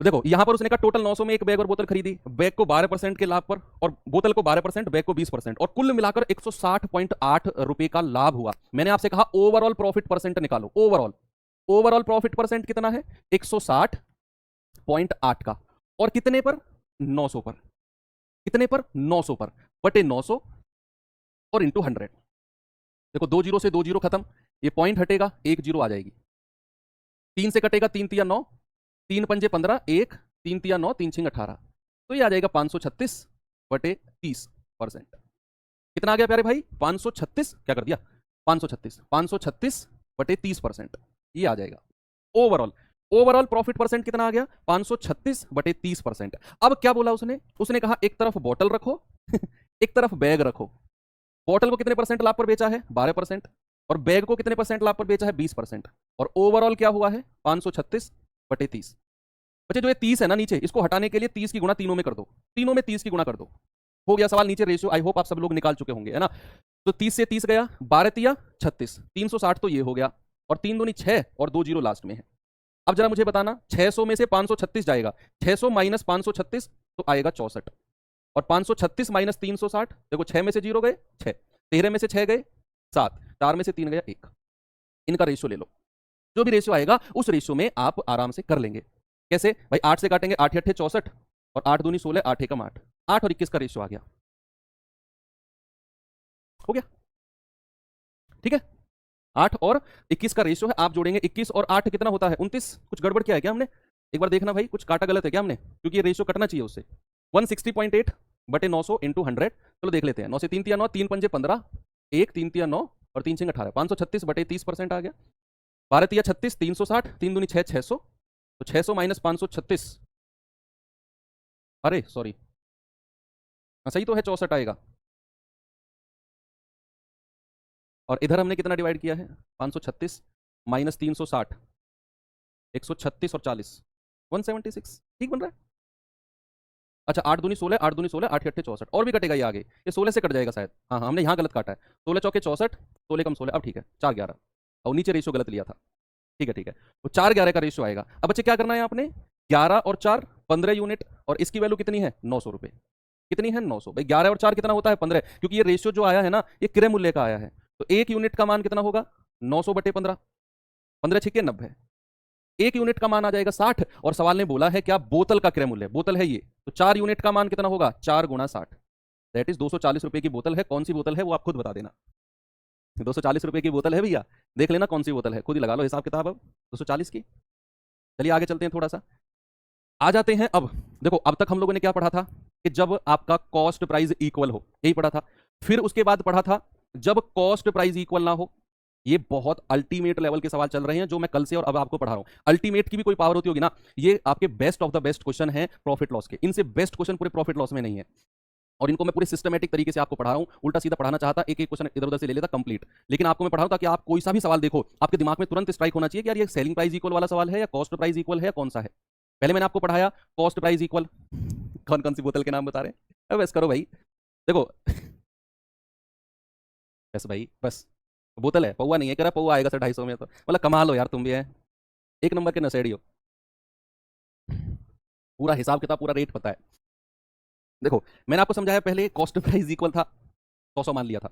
देखो यहां पर उसने कहा टोटल 900 में एक बैग और बोतल खरीदी, बैग को 12% के लाभ पर और बोतल को 12%, बैग को 20%, और कुल मिलाकर 160.8 रुपए का लाभ हुआ। मैंने आपसे कहा ओवरऑल प्रॉफिट परसेंट निकालो, ओवरऑल ओवरऑल प्रॉफिट परसेंट कितना है, 160.8 का, और कितने पर, 900 पर, कितने पर, 900 पर, बटे 900 और इंटू 100। देखो 2 जीरो से 2 जीरो खत्म, ये पॉइंट हटेगा, 1 जीरो आ जाएगी, 3 से कटेगा 3 तिया 9, 3 पंजे 15, 1 3 तिया 9, 3 छिंग 18, तो ये आ जाएगा 536 बटे 30%। कितना आ गया प्यारे भाई, 536, क्या कर दिया, 536 बटे 30%, ये आ जाएगा ओवरऑल। ओवरऑल प्रॉफिट परसेंट कितना आ गया, 536 बटे 30%। अब क्या बोला उसने, उसने कहा एक तरफ बॉटल रखो एक तरफ बैग रखो। बॉटल को कितने परसेंट लाभ पर बेचा है, 12%, और बैग को कितने परसेंट लाभ पर बेचा है, 20%, और ओवरऑल क्या हुआ है, 536 बटे 30। बच्चे जो ये 30 है ना नीचे, इसको हटाने के लिए 30 की गुणा तीनों में कर दो, तीनों में 30 की गुणा कर दो, हो गया सवाल नीचे रेशियो। आई होप आप सब लोग निकाल चुके होंगे, है ना? तो 30 से 30 गया, 12 तिया 36, 360 तो ये हो गया, और 3 दूनी 6 और 2 जीरो लास्ट में है। अब जरा मुझे बताना, 600 में से 536 जाएगा, 600 माइनस 536 तो आएगा 64, और 536 माइनस 360, देखो 6 में से 0 गए 6, 13 में से 6 गए 7, 4 में से 3 गया 1। इनका रेशियो ले लो, जो भी रेशियो आएगा उस रेशियो में आप आराम से कर लेंगे। कैसे भाई, 8 से काटेंगे, 8 8 64, और 8 दूनी 16, 8 एकम 8, 8 और 21 का रेशियो आ गया, हो गया, ठीक है? 8 और 21 का रेशियो है, आप जोड़ेंगे 21 और 8 कितना होता है, 29। कुछ गड़बड़ किया है क्या हमने, एक बार देखना भाई, कुछ काटा गलत है क्या हमने, क्योंकि ये रेशियो कटना चाहिए उससे। 160.8 बटे 900 इंटू 100, चलो देख लेते हैं। 9 से 3 तिया 9, 3 पंजे 15, 1 3 तिया 9 और 3 छिंग 18, 536 बटे 30% आ गया। 12 तिया 36, 360, 3 दूनी 6, 600, तो 600 माइनस 536, अरे सॉरी, सही तो है, 64 आएगा। और इधर हमने कितना डिवाइड किया है, 536 माइनस 360, 136 और 40, 176, ठीक बन रहा है। अच्छा 8 दूनी 16, 8 दूनी 16, 8 अट्ठे 64, और भी कटेगा ये आगे, ये 16 से कट जाएगा शायद, हाँ हाँ हमने यहाँ गलत काटा है, 16 चौके 64, 16 कम 16, अब ठीक है, 4 11, और नीचे रेशियो गलत लिया था, ठीक है ठीक है, तो 4 11 का रेशियो आएगा। अब बच्चे क्या करना है आपने, 11 और 4 15 यूनिट, और इसकी वैल्यू कितनी है, 900 रुपये, कितनी है 900, भाई 11 और 4 कितना होता है 15, क्योंकि ये रेशियो जो आया है ना ये क्रय मूल्य का आया है, तो 1 यूनिट का मान कितना होगा, 900 बटे 15, 15 छिके 90, 1 यूनिट का मान आ जाएगा 60, और सवाल ने बोला है क्या, बोतल का क्रय मूल्य, बोतल है ये, तो 4 यूनिट का मान कितना होगा, 4 गुणा 60, दैट इज 240 रुपए की बोतल है। कौन सी बोतल है वो आप खुद बता देना, 240 रुपए की बोतल है भैया, देख लेना कौन सी बोतल है, खुद ही लगा लो हिसाब किताब अब 240 की। चलिए आगे चलते हैं थोड़ा सा, आ जाते हैं अब। देखो अब तक हम लोगों ने क्या पढ़ा था, कि जब आपका कॉस्ट प्राइस इक्वल हो, यही पढ़ा था। फिर उसके बाद पढ़ा था जब कॉस्ट प्राइस इक्वल ना हो। ये बहुत अल्टीमेट लेवल के सवाल चल रहे हैं जो मैं कल से और अब आपको पढ़ा रहा हूं। अल्टीमेट की भी कोई पावर होती होगी ना, ये आपके best of the best question है प्रॉफिट लॉस के, इनसे बेस्ट क्वेश्चन पूरे प्रॉफिट लॉस में नहीं है, और इनको मैं पूरे सिस्टमेटिक तरीके से आपको पढ़ा रहा हूं। उल्टा सीधा पढ़ाना चाहता, एक एक क्वेश्चन इधर उधर से ले लेता कंप्लीट, लेकिन आपको मैं पढ़ा रहा हूं ताकि आप कोई सा भी सवाल देखो आपके दिमाग में तुरंत स्ट्राइक होना चाहिए कि यार ये सेलिंग प्राइस इक्वल वाला सवाल है या कॉस्ट प्राइस इक्वल है, कौन सा है। पहले मैंने आपको पढ़ाया कॉस्ट प्राइस इक्वल, कौन कौन सी बोतल के नाम बता रहे हैं, अब बस करो भाई, देखो बस भाई बस, बोतल है, पौवा नहीं है, कह रहा पौवा आएगा सर 250 में, तो मतलब कमाल हो यार, तुम भी है एक नंबर के नशेड़ी हो, पूरा हिसाब किताब पूरा रेट पता है। देखो मैंने आपको समझाया, पहले कॉस्ट प्राइस इक्वल था, 100 मान लिया था।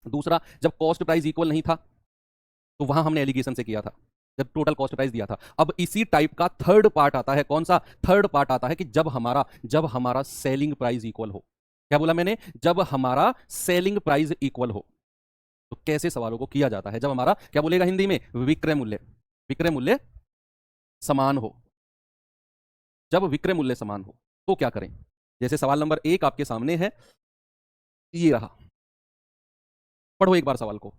दूसरा, जब कॉस्ट प्राइस इक्वल नहीं था तो वहां हमने एलिगेशन से किया था, जब टोटल कॉस्ट प्राइस दिया था। अब इसी टाइप का थर्ड पार्ट आता है, कौन सा थर्ड पार्ट आता है, कि जब हमारा सेलिंग प्राइस इक्वल हो। क्या बोला मैंने, जब हमारा सेलिंग प्राइस इक्वल हो, तो कैसे सवालों को किया जाता है, जब हमारा क्या बोलेगा हिंदी में, विक्रय मूल्य समान हो। जब विक्रय मूल्य समान हो तो क्या करें, जैसे सवाल नंबर 1 आपके सामने है, ये रहा, पढ़ो एक बार सवाल को।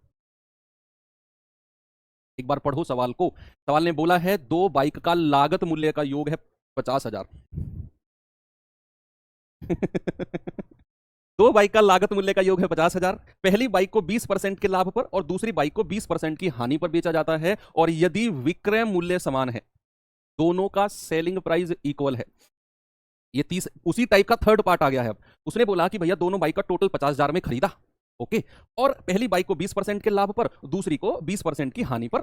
एक बार पढ़ो सवाल को। सवाल ने बोला है दो बाइक का लागत मूल्य का योग है 50,000। दो बाइक का लागत मूल्य का योग है 50,000। पहली बाइक को 20% के लाभ पर और दूसरी बाइक को 20% की हानि पर बेचा जाता है, और यदि विक्रय मूल्य समान है, दोनों का सेलिंग प्राइस इक्वल है। ये 30 उसी टाइप का थर्ड पार्ट आ गया है। अब उसने बोला कि भैया दोनों बाइक का टोटल 50,000 में खरीदा, ओके, और पहली बाइक को 20% के लाभ पर, दूसरी को 20% की हानि पर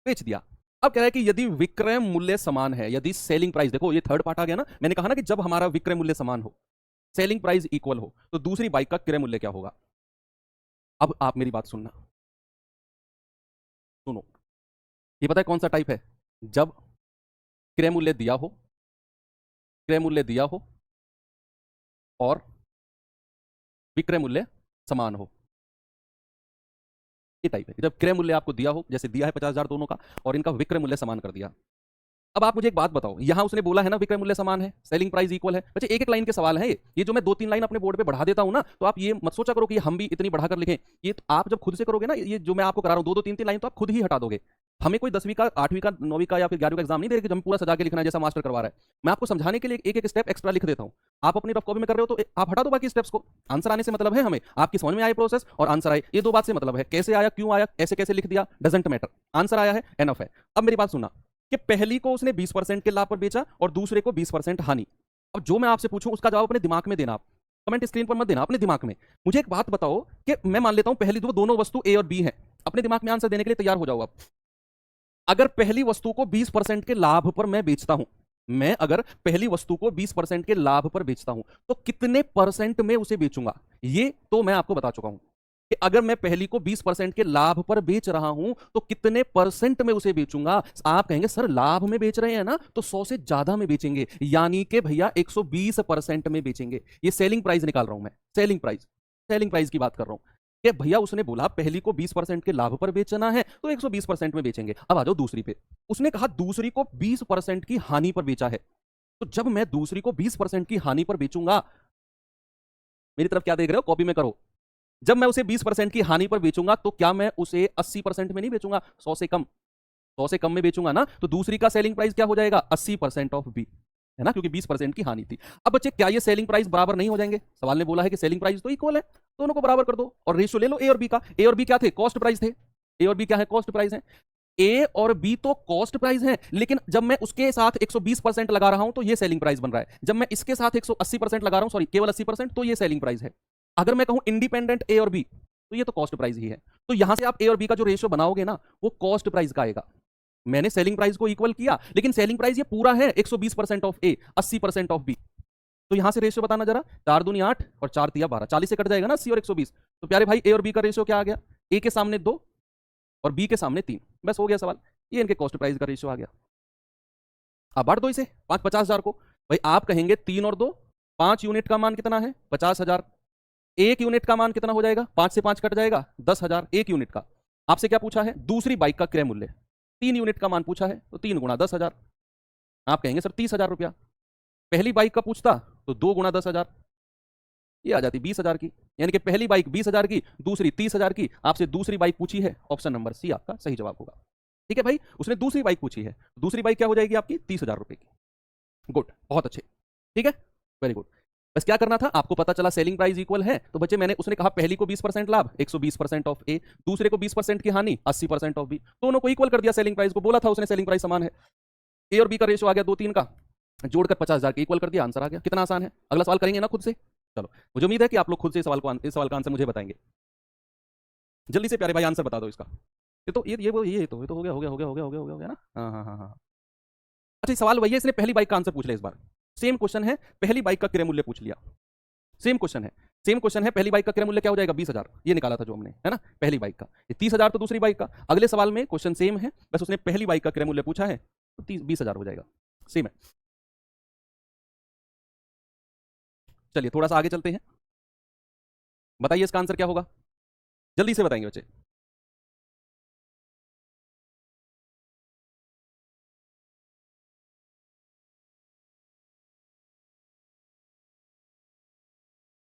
बेच दिया। अब कह रहा है कि यदि विक्रय मूल्य समान है, यदि सेलिंग प्राइस, देखो ये थर्ड पार्ट आ गया ना, मैंने कहा ना कि जब हमारा विक्रय मूल्य समान हो, सेलिंग प्राइस इक्वल हो, तो दूसरी बाइक का क्रय मूल्य क्या होगा। अब आप मेरी बात सुनना, सुनो। ये पता है कौन सा टाइप है, जब क्रय मूल्य दिया हो, क्रय मूल्य दिया हो और विक्रय मूल्य समान हो। ये टाइप है जब क्रय मूल्य आपको दिया हो, जैसे दिया है 50,000 दोनों का, और इनका विक्रय मूल्य समान कर दिया। अब आप मुझे एक बात बताओ, यहां उसने बोला है ना विक्रय मूल्य समान है, सेलिंग प्राइस इक्वल है। बच्चे एक एक लाइन के सवाल है ये जो मैं दो तीन लाइन अपने बोर्ड पे बढ़ा देता हूं ना, तो आप ये मत सोचा करो कि हम भी इतनी बढ़ाकर लिखें। ये तो आप जब खुद से करोगे ना, ये जो मैं आपको करा रहा हूं दो दो तीन तीन लाइन, तो आप खुद ही हटा दोगे। हमें कोई 10वीं का, 8वीं का, 9वीं का या फिर 11वीं का एग्जाम नहीं दे रहे कि हम पूरा सजा के लिखना है जैसा मास्टर करवा रहा है। मैं आपको समझाने के लिए एक एक स्टेप एक्स्ट्रा लिख देता हूं। आप अपनी रफ कॉपी में कर रहे हो तो आप हटा दो बाकी स्टेप्स को। आंसर आने से मतलब है हमें, आपकी समझ में आए प्रोसेस और आंसर आए, ये दो बात से मतलब है। कैसे आया, क्यों आया, ऐसे कैसे लिख दिया, डजेंट मैटर, आंसर आया है, एनफ है। अब मेरी बात सुनना कि पहली को उसने 20% के लाभ पर बेचा और दूसरे को 20% हानि। अब जो मैं आपसे पूछूं उसका जवाब अपने दिमाग में देना, आप कमेंट स्क्रीन पर मत देना, अपने दिमाग में। मुझे एक बात बताओ कि मैं मान लेता हूं पहली दोनों वस्तु ए और बी है, अपने दिमाग में आंसर देने के लिए तैयार हो जाओ आप। अगर पहली वस्तु को 20% के लाभ पर मैं बेचता हूं, मैं अगर पहली वस्तु को 20% के लाभ पर बेचता हूं, तो कितने परसेंट में उसे बेचूंगा, ये तो मैं आपको बता चुका हूं कि अगर मैं पहली को 20% के लाभ पर बेच रहा हूं तो कितने परसेंट में उसे बेचूंगा। आप कहेंगे सर लाभ में बेच रहे हैं ना, तो 100 से ज्यादा में बेचेंगे, यानी कि भैया 120% में बेचेंगे। ये सेलिंग प्राइस निकाल रहा हूं मैं, सेलिंग प्राइस, सेलिंग प्राइस की बात कर रहा हूं कि भैया उसने बोला पहली को 20% के लाभ पर बेचना है तो 120% में बेचेंगे। अब आ जाओ दूसरी पे, उसने कहा दूसरी को 20% की हानि पर बेचा है, तो जब मैं दूसरी को 20% की हानि पर बेचूंगा, मेरी तरफ क्या देख रहे हो, कॉपी में करो। जब मैं उसे 20% की हानि पर बेचूंगा तो क्या मैं उसे 80% में नहीं बेचूंगा, 100 से कम, 100 से कम में बेचूंगा ना, तो दूसरी का सेलिंग प्राइस क्या हो जाएगा, 80% ऑफ बी, है ना, क्योंकि 20% की हानि थी। अब बच्चे क्या ये सेलिंग प्राइस बराबर नहीं हो जाएंगे, सवाल ने बोला है कि सेलिंग प्राइस तो इक्वल है, दोनों को बराबर कर दो और रेशियो ले लो ए और बी का। ए और बी क्या थे, कॉस्ट प्राइस थे, ए और बी क्या है, कॉस्ट प्राइस है। ए और बी तो कॉस्ट प्राइस है, लेकिन जब मैं उसके साथ 120% लगा रहा हूं तो ये सेलिंग प्राइस बन रहा है, जब मैं इसके साथ 180% लगा रहा हूं, सॉरी केवल 80%, तो ये सेलिंग प्राइस है। अगर मैं कहूं इंडिपेंडेंट ए और बी, तो ये तो कॉस्ट प्राइस ही है। तो यहां से आप ए और बी का जो रेशियो बनाओगे ना, वो कॉस्ट प्राइस का आएगा। मैंने सेलिंग प्राइस को इक्वल किया, लेकिन सेलिंग प्राइस ये पूरा है 120% ऑफ ए, 80% ऑफ बी। तो यहां से रेशियो बताना जरा, 4 दूनी 8 और 4 तिया 12, 40 से कट जाएगा ना 80 और 120। तो प्यारे भाई ए और बी का रेशियो क्या आ गया, ए के सामने 2 और बी के सामने 3, बस हो गया सवाल। ये इनके कॉस्ट प्राइस का रेशियो आ गया। अब बांट दो इसे 50,000 को। भाई आप कहेंगे 3 और 2, 5 यूनिट का मान कितना है, 50,000। एक यूनिट का मान कितना हो जाएगा, 5 से 5 कट जाएगा, 10,000 एक यूनिट का। आपसे क्या पूछा है, दूसरी बाइक का क्रय मूल्य, 3 यूनिट का मान पूछा है, तो 3 गुणा 10,000। आप कहेंगे सर 30,000 रुपया। पहली बाइक का पूछता तो 2 गुणा 10,000, ये आ जाती 20,000 की। यानी कि पहली बाइक 20,000 की, दूसरी 30,000 की। आपसे दूसरी बाइक पूछी है, ऑप्शन नंबर सी आपका सही जवाब होगा। ठीक है भाई, उसने दूसरी बाइक पूछी है, दूसरी बाइक क्या हो जाएगी आपकी, 30,000 रुपए की। गुड, बहुत अच्छे, ठीक है, वेरी गुड। बस क्या करना था, आपको पता चला सेलिंग प्राइस इक्वल है, तो बच्चे मैंने, उसने कहा पहली को 20% लाभ, 120% ऑफ ए, दूसरे को 20% की हानि, 80% ऑफ बी, दोनों को इक्वल कर दिया सेलिंग प्राइस को। बोला था उसने सेलिंग प्राइस समान है, ए और बी का रेशियो आ गया 2-3 का, जोड़कर 50,000 के इक्वल कर दिया, आंसर आ गया। कितना आसान है, अगला सवाल करेंगे ना खुद से। चलो, मुझे उम्मीद है कि आप लोग खुद से इस सवाल का आंसर मुझे बताएंगे। जल्दी से प्यारे भाई आंसर बता दो इसका। ये तो हो गया ना। हाँ हाँ हाँ हाँ। अच्छा सवाल वही है, इसने पहली बाइक का आंसर पूछ लिया इस बार। सेम क्वेश्चन है, पहली बाइक का क्रय मूल्य पूछ लिया। सेम क्वेश्चन है, सेम क्वेश्चन है, पहली बाइक का क्रय मूल्य क्या हो जाएगा, 20,000, ये निकाला था जो हमने, है ना, पहली बाइक का। ये 30,000 तो दूसरी बाइक का। अगले सवाल में क्वेश्चन सेम है, बस उसने पहली बाइक का क्रय मूल्य पूछा है, तो 20,000 हो जाएगा, सेम है। चलिए थोड़ा सा आगे चलते हैं, बताइए इसका आंसर क्या होगा, जल्दी से बताएंगे बच्चे।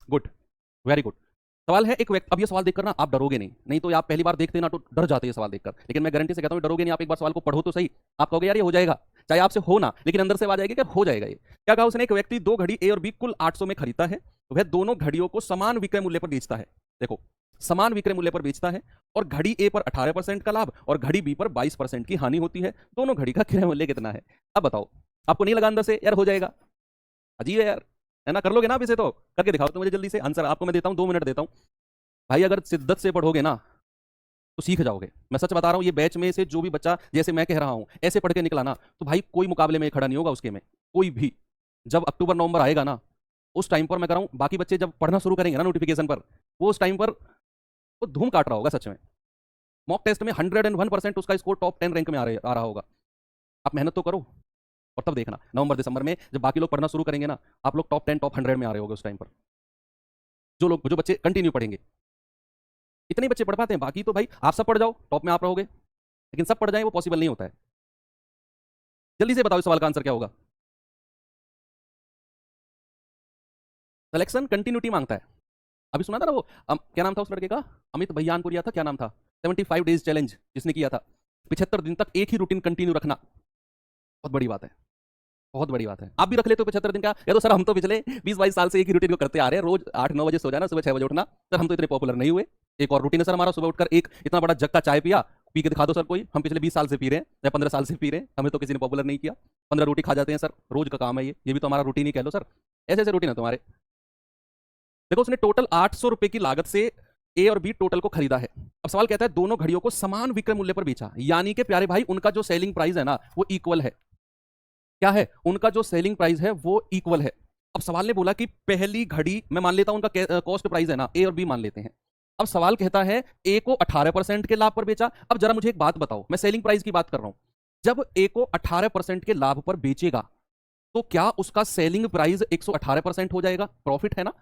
Good, very good. सवाल है एक व्यक्ति, अब ये सवाल देखकर ना आप डरोगे नहीं, नहीं तो आप पहली बार देखते ना तो डर जाते हैं सवाल देखकर, लेकिन मैं गारंटी से कहता हूँ डरोगे नहीं। आप एक बार सवाल को पढ़ो तो सही, आप कहोगे यार ये हो जाएगा, चाहे आपसे हो ना, लेकिन अंदर से आवाज आएगी कि हो जाएगा ये। क्या कहा उसने, एक व्यक्ति दो घड़ी ए और बी कुल 800 में खरीदता है, वह दोनों घड़ियों को समान विक्रय मूल्य पर बेचता है। देखो, समान विक्रय मूल्य पर बेचता है और घड़ी ए पर 18% का लाभ और घड़ी बी पर 22% की हानि होती है। दोनों घड़ी का क्रय मूल्य कितना है? अब बताओ, आपको नहीं लगा अंदर से यार हो जाएगा? अजीब है यार, है ना? कर लोगे ना आप इसे? तो करके दिखाओ तो मुझे जल्दी से। आंसर आपको मैं देता हूँ, 2 मिनट देता हूँ भाई। अगर शिद्दत से पढ़ोगे ना तो सीख जाओगे, मैं सच बता रहा हूँ। ये बैच में से जो भी बच्चा जैसे मैं कह रहा हूँ ऐसे पढ़ के निकला ना, तो भाई कोई मुकाबले में खड़ा नहीं होगा उसके में, कोई भी। जब अक्टूबर नवंबर आएगा ना, उस टाइम पर मैं कह रहा हूँ बाकी बच्चे जब पढ़ना शुरू करेंगे ना नोटिफिकेशन पर, वो उस टाइम पर वो धूम काट रहा होगा सच में। मॉक टेस्ट में 101% उसका स्कोर टॉप 10 रैंक में आ रहा होगा। आप मेहनत तो करो, और तब देखना नवंबर दिसंबर में जब बाकी लोग पढ़ना शुरू करेंगे ना, आप लोग टॉप 10 टॉप 100 में आ रहे होगे उस टाइम पर। जो बच्चे कंटिन्यू पढ़ेंगे, इतने बच्चे पढ़ पाते हैं, बाकी तो भाई आप सब पढ़ जाओ टॉप में आप रहोगे, लेकिन सब पढ़ जाए वो पॉसिबल नहीं होता है। जल्दी से बताओ इस सवाल का आंसर क्या होगा? सिलेक्शन कंटिन्यूटी मांगता है। अभी सुना था ना वो, क्या नाम था उस लड़के का, अमित भैयानपुरिया था, क्या नाम था, 75 डेज चैलेंज जिसने किया था, 75 दिन तक एक ही रूटीन कंटिन्यू रखना, बहुत बड़ी बात है, बहुत बड़ी बात है। आप भी रख लेते हो 75 दिन का? या तो सर हम तो पिछले 20-22 साल से एक ही रूटीन को करते आ रहे हैं, रोज 8-9 बजे सो जाना, सुबह 6 बजे उठना। सर हम तो इतने पॉपुलर नहीं हुए, एक और रूटीन है सर हमारा, सुबह उठकर एक इतना बड़ा जग का चाय पिया, पी के दिखा दो सर कोई, हम पिछले 20 साल से पी रहे हैं या 15 साल से पी रहे हैं, हमें तो किसी ने पॉपुलर नहीं किया। 15 रोटी खा जाते हैं सर, रोज का काम है ये भी तो हमारा रूटीन ही कह लो सर। ऐसे ऐसे रूटीन है तुम्हारे। देखो उसने टोटल 800 रुपए की लागत से ए और बी टोटल को खरीदा है। अब सवाल कहता है दोनों घड़ियों को समान विक्रय मूल्य पर बेचा, यानी कि प्यारे भाई उनका जो सेलिंग प्राइस है ना वो इक्वल है। क्या है? उनका जो सेलिंग प्राइस है वो इक्वल है। अब सवाल ने बोला कि पहली घड़ी, मैं मान लेता हूं उनका कॉस्ट प्राइस है ना, ए और बी मान लेते हैं। अब सवाल कहता है ए को 18% के लाभ पर बेचा। अब जरा मुझे एक बात बताओ, मैं सेलिंग प्राइस की बात कर रहा हूं, जब ए को 18% के लाभ पर बेचेगा तो क्या उसका सेलिंग प्राइस 118% हो जाएगा? प्रॉफिट है ना।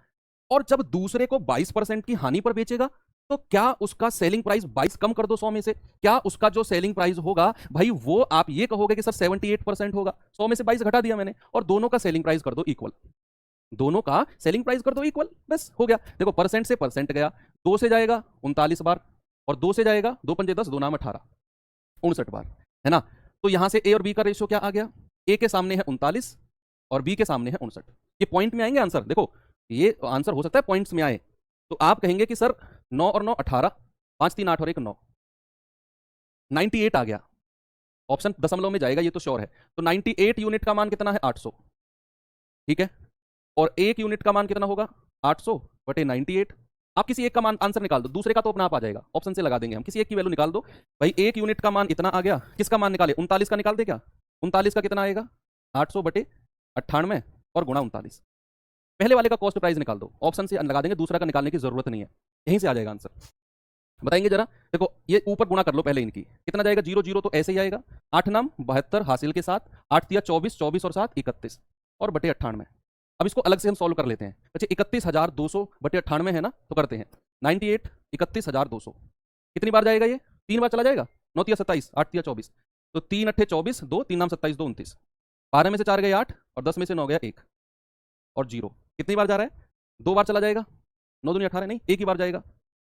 और जब दूसरे को 22% की हानि पर बेचेगा तो क्या उसका सेलिंग प्राइस 22 कम कर दो 100 में से, क्या उसका जो सेलिंग प्राइस होगा भाई वो आप ये कहोगे कि सर 78% होगा? 100 में से 22 घटा दिया मैंने, और दोनों का सेलिंग प्राइस कर दो इक्वल, दोनों का सेलिंग प्राइस कर दो इक्वल, बस हो गया। देखो परसेंट से परसेंट गया, 2 से जाएगा 39 बार, और 2 से जाएगा 2 पंजे 10, 2 नाम 18, 59 बार, है ना। तो यहां से ए और बी का रेशियो क्या आ गया? ए के सामने है 39 और बी के सामने है 59। ये पॉइंट में आएंगे आंसर, देखो ये आंसर हो सकता है पॉइंट्स में आए। तो आप कहेंगे कि सर 9 और 9 18, 5 3 8 और 1 9, 98 आ गया। ऑप्शन दशमलव में जाएगा ये तो श्योर है। तो 98 यूनिट का मान कितना है? 800, ठीक है। और एक यूनिट का मान कितना होगा? 800 बटे 98। आप किसी एक का मान आंसर निकाल दो, दूसरे का तो अपना आप आ जाएगा, ऑप्शन से लगा देंगे हम, किसी एक की वैल्यू निकाल दो भाई। एक यूनिट का मान इतना आ गया, किसका मान निकाले? 39 का निकाल दे क्या? 39 का कितना आएगा? 800 बटे 98 और गुणा 39। पहले वाले का कॉस्ट प्राइस निकाल दो, ऑप्शन से लगा देंगे, दूसरा का निकालने की जरूरत नहीं है, यहीं से आ जाएगा आंसर। बताएंगे जरा, देखो ये ऊपर गुणा कर लो पहले इनकी, कितना जाएगा? 0 0 तो ऐसे ही आएगा, 8 नाम 72 हासिल के साथ, 8 तिया 24, 24 और 7 31 और बटे 98। अब इसको अलग से हम सॉल्व कर लेते हैं। अच्छा 31,200 बटे 98 है ना, तो करते हैं 98 31,200, कितनी बार जाएगा ये? 3 बार चला जाएगा, 9 तिया 27, 8 तिया 24, तो 3 अट्ठे 24, 2 3 नाम 27, 2 29, 12 में से 4 गए 8 और 10 में से 9 गया 1 और 0, कितनी बार जा रहा है? 2 बार चला जाएगा, 9 दूनी 18 नहीं, एक ही बार जाएगा,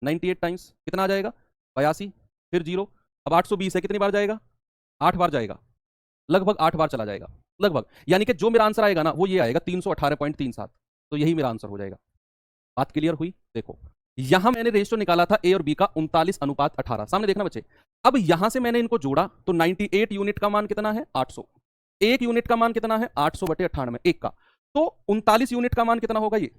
98 टाइम्स कितना आ जाएगा? 82, फिर 0। अब 820 है, कितनी बार जाएगा? 8 बार जाएगा, लगभग 8 बार चला जाएगा लगभग, यानी कि जो मेरा आंसर आएगा ना वो ये आएगा 318.37। तो यही मेरा आंसर हो जाएगा। बात क्लियर हुई? देखो यहां मैंने रेशियो निकाला था ए और बी का 39:18, सामने देखना बच्चे। अब यहां से मैंने इनको जोड़ा तो 98 यूनिट का मान कितना है? 800, एक यूनिट का मान कितना है? 800 बटे 98 एक का, तो 39 यूनिट का मान कितना होगा ये?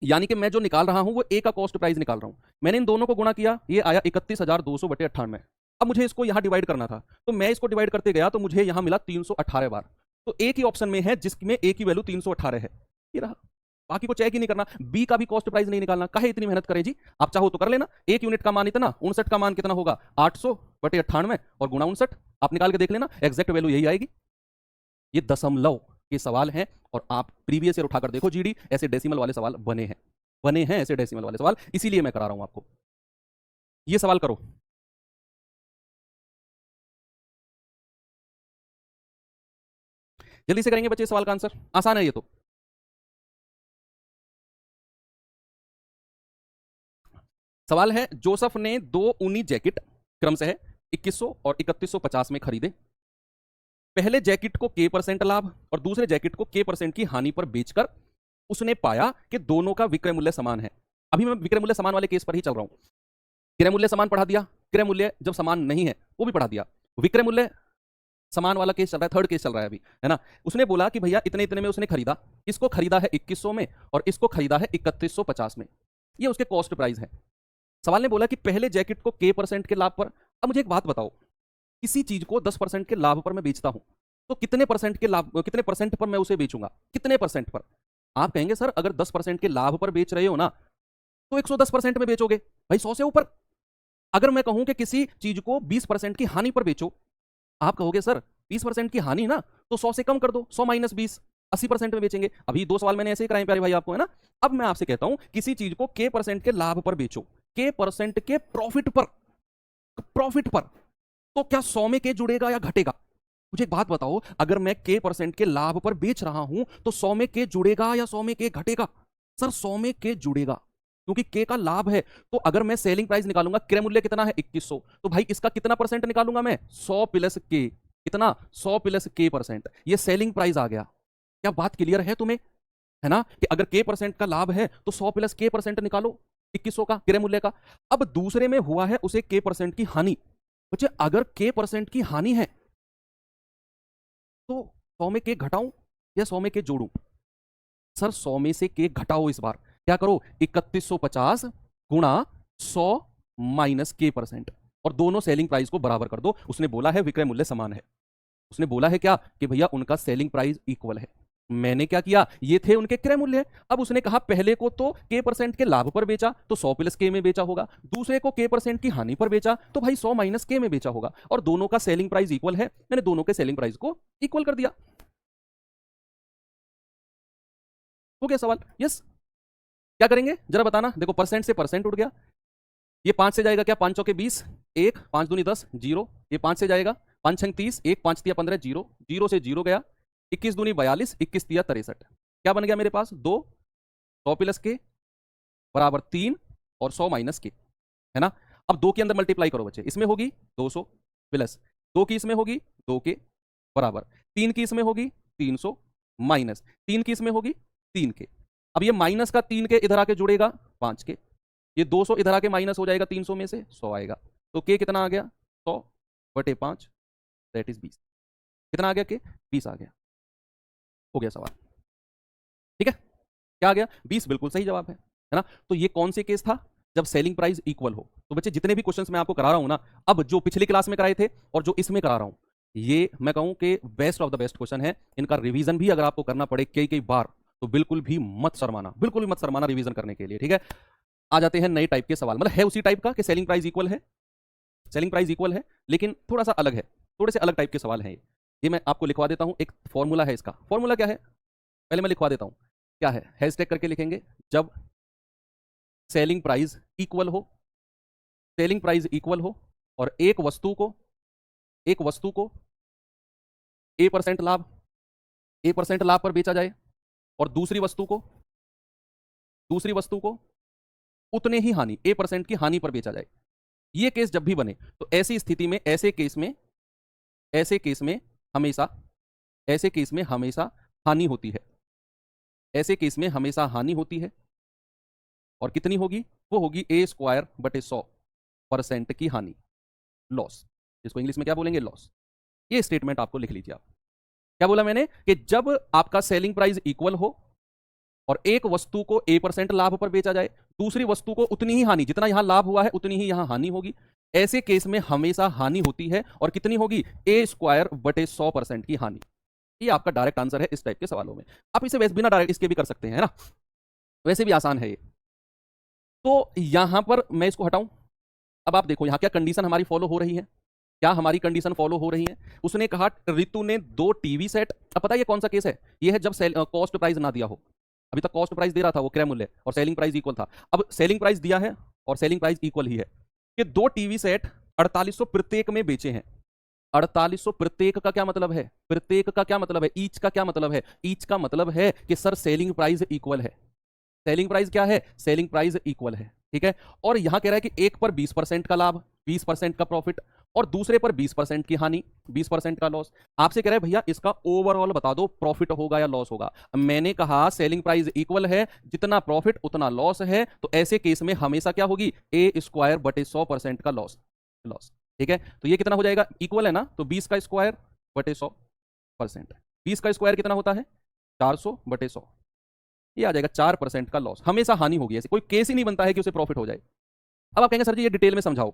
यानी कि मैं जो निकाल रहा हूं वो ए का कॉस्ट प्राइस निकाल रहा हूं, मैंने इन दोनों को गुणा किया, ये आया 31,200 बटे 98। अब मुझे इसको यहां डिवाइड करना था, तो मैं इसको डिवाइड करते गया तो मुझे यहां मिला 318 बार। तो एक ही ऑप्शन में है जिसमें ए की वैल्यू 318 है, ये रहा। बाकी को चेक ही नहीं करना, बी का भी कॉस्ट प्राइस नहीं निकालना, काहे इतनी मेहनत करें जी? आप चाहो तो कर लेना, एक यूनिट का मान इतना, 59 का मान कितना होगा? 800 बटे 98 और गुणा 59, आप निकाल के देख लेना, एग्जैक्ट वैल्यू यही आएगी। ये दशमलव के सवाल हैं, और आप प्रीवियस ईयर उठाकर देखो जीडी, ऐसे डेसिमल वाले सवाल बने हैं ऐसे डेसिमल वाले सवाल, इसीलिए मैं करा रहा हूं आपको। ये सवाल करो। जल्दी से करेंगे बच्चे सवाल का आंसर, आसान है ये तो। सवाल है, जोसेफ ने 2 ऊनी जैकेट क्रमशः 2100 और 3150 में खरीदे। पहले जैकेट को K% लाभ और दूसरे जैकेट को K% की हानि पर बेचकर उसने पाया कि दोनों का विक्रय मूल्य समान है। अभी मैं विक्रय मूल्य समान वाले केस पर ही चल रहा हूं। क्रय मूल्य समान पढ़ा दिया, क्रय मूल्य जब समान नहीं है वो भी पढ़ा दिया, विक्रय मूल्य समान वाला केस चल रहा है, थर्ड केस चल रहा है अभी, है ना। उसने बोला कि भैया इतने इतने में उसने खरीदा, इसको खरीदा है 2100 में और इसको खरीदा है 3150 में, ये उसके कॉस्ट प्राइस है। सवाल ने बोला कि पहले जैकेट को K% के लाभ पर, अब मुझे एक बात बताओ, किसी चीज को 10% के लाभ पर मैं बेचता हूं तो कितने परसेंट के लाभ, कितने परसेंट पर मैं उसे बेचूंगा, कितने परसेंट पर? आप कहेंगे सर अगर 10% के लाभ पर बेच रहे हो ना तो 110% में बेचोगे भाई, 100 से ऊपर। अगर मैं कहूं कि किसी चीज को 20% की हानि पर बेचो, आप कहोगे सर 20% की हानि ना तो 100 से कम कर दो, 100 माइनस 20, 80% में बेचेंगे। अभी 2 सवाल मैंने ऐसे ही कराए प्यारे भाई आपको, है ना। अब मैं आपसे कहता हूं किसी चीज को K% के लाभ पर बेचो, K% के प्रॉफिट पर, तो क्या 100 में K जुड़ेगा या घटेगा? मुझे एक बात बताओ, अगर मैं K% के लाभ पर बेच रहा हूं तो 100 में K जुड़ेगा या 100 में K घटेगा? सर 100 में K जुड़ेगा, क्योंकि K का लाभ है। तो अगर मैं सेलिंग प्राइस निकालूंगा, क्रय मूल्य कितना है 2100, तो भाई इसका कितना परसेंट निकालूंगा मैं? 100 प्लस K, कितना? 100 प्लस K%, ये सेलिंग प्राइस आ गया। क्या बात क्लियर है तुम्हें, है ना, कि अगर K% का लाभ है तो 100 प्लस K% निकालो 2100 का क्रय मूल्य का। अब दूसरे में हुआ है उसे K% की हानि। बच्चे अगर K% की हानि है तो 100 में K घटाऊं या 100 में K जोड़ूं? सर 100 में से K घटाओ, इस बार क्या करो, 3150 गुणा 100 माइनस K%, और दोनों सेलिंग प्राइस को बराबर कर दो। उसने बोला है विक्रय मूल्य समान है, उसने बोला है क्या कि भैया उनका सेलिंग प्राइस इक्वल है। मैंने क्या किया, ये थे उनके क्रय मूल्य। अब उसने कहा पहले को तो K% के लाभ पर बेचा तो 100 प्लस K में बेचा होगा, दूसरे को K% की हानि पर बेचा तो भाई 100 माइनस K में बेचा होगा, और दोनों का सेलिंग प्राइस इक्वल है, मैंने दोनों के सेलिंग प्राइस को इक्वल कर दिया। हो गया सवाल? यस। क्या करेंगे जरा बताना। देखो परसेंट से परसेंट उठ गया, ये 5 से जाएगा क्या, 5 चौके 20, 1, 5 दूनी 10, 0, ये 5 से जाएगा, 5 छंग 30, 1, 5 तिया 15, 0, 0 से 0 गया, 21 दूनी 42, 21 तिया 63, क्या बन गया मेरे पास 2, 100 प्लस के बराबर 3 और 100 माइनस के, है ना। अब 2 के अंदर मल्टीप्लाई करो बच्चे, इसमें होगी 200 प्लस 2 की इसमें होगी 2 के बराबर 3 की इसमें होगी 300 माइनस 3 की इसमें होगी 3 के। अब ये माइनस का 3 के इधर आके जुड़ेगा 5 के, ये 200 इधर आके माइनस हो जाएगा 300 में से 100 आएगा, तो के कितना आ गया 100 बटे 5 दैट इज 20। कितना आ गया के 20 आ गया। हो गया सवाल, ठीक है। क्या आ गया 20, बिल्कुल सही जवाब है ना। तो ये कौन से केस था, जब सेलिंग प्राइस इक्वल हो। तो बच्चे जितने भी क्वेश्चंस मैं आपको करा रहा हूं ना, अब जो पिछली क्लास में कराए थे और जो इसमें करा रहा हूं, ये मैं कहूं कि best of the best question है। इनका रिवीजन भी अगर आपको करना पड़े कई कई बार तो बिल्कुल भी मत शर्माना, बिल्कुल भी मत शर्माना रिवीजन करने के लिए, ठीक है। आ जाते हैं नए टाइप के सवाल, मतलब है उसी टाइप का कि सेलिंग प्राइस इक्वल है, सेलिंग प्राइस इक्वल है लेकिन थोड़ा सा अलग है, थोड़े से अलग टाइप के सवाल हैं ये मैं आपको लिखवा देता हूं। एक फॉर्मूला है इसका, फॉर्मूला क्या है पहले मैं लिखवा देता हूं, क्या है, हैशटैग करके लिखेंगे। जब सेलिंग प्राइस इक्वल हो, सेलिंग प्राइस इक्वल हो और एक वस्तु को A% लाभ, A% लाभ पर बेचा जाए और दूसरी वस्तु को उतने ही हानि A% की हानि पर बेचा जाए, ये केस जब भी बने तो ऐसी स्थिति में, ऐसे केस में हमेशा हानि होती है, ऐसे केस में हमेशा हानि होती है। और कितनी होगी, वो होगी A² बटे 100% की हानि, लॉस, जिसको इंग्लिश में क्या बोलेंगे, लॉस। ये स्टेटमेंट आपको लिख लीजिए आप। क्या बोला मैंने कि जब आपका सेलिंग प्राइस इक्वल हो और एक वस्तु को A% लाभ पर बेचा जाए, दूसरी वस्तु को उतनी ही हानि, जितना यहां लाभ हुआ है उतनी ही यहां हानि होगी, ऐसे केस में हमेशा हानि होती है। और कितनी होगी, A² बटे 100% की हानि। ये आपका डायरेक्ट आंसर है इस टाइप के सवालों में। आप इसे वैसे बिना डायरेक्ट इसके भी कर सकते हैं, है ना, वैसे भी आसान है ये। तो यहां पर मैं इसको हटाऊं, अब आप देखो यहां क्या कंडीशन हमारी फॉलो हो रही है, क्या हमारी कंडीशन फॉलो हो रही है। उसने कहा रितु ने 2 टीवी सेट, अब पता है ये कौन सा केस है, ये है जब कॉस्ट प्राइस ना दिया हो। अभी तक कॉस्ट प्राइस दे रहा था वो क्रय मूल्य और सेलिंग प्राइस इक्वल था, अब सेलिंग प्राइस दिया है और सेलिंग प्राइस इक्वल ही है। कि 2 टीवी सेट 4800 प्रत्येक में बेचे हैं। 4800 प्रत्येक का क्या मतलब है, प्रत्येक का क्या मतलब है, ईच का क्या मतलब है, ईच का मतलब है कि सर सेलिंग प्राइस इक्वल है। सेलिंग प्राइस क्या है, सेलिंग प्राइस इक्वल है। ठीक है। और यहां कह रहा है कि एक पर 20% का लाभ, 20% का प्रॉफिट, और दूसरे पर 20% की हानि, 20% का लॉस। आपसे कह रहा है भैया इसका ओवरऑल बता दो, प्रॉफिट होगा या लॉस होगा। अब मैंने कहा सेलिंग प्राइस इक्वल है, जितना प्रॉफिट उतना लॉस है, तो ऐसे केस में हमेशा क्या होगी, ए स्क्वायर बटे 100% का लॉस, लॉस। ठीक है, तो ये कितना हो जाएगा, इक्वल है ना, तो 20 का स्क्वायर बटे 100%। 20 का स्क्वायर कितना होता है, 400 बटे 100, ये आ जाएगा 4% का लॉस। हमेशा हानि होगी, ऐसे कोई केस ही नहीं बनता है कि उसे प्रॉफिट हो जाए। अब आप कहेंगे सर जी ये डिटेल में समझाओ,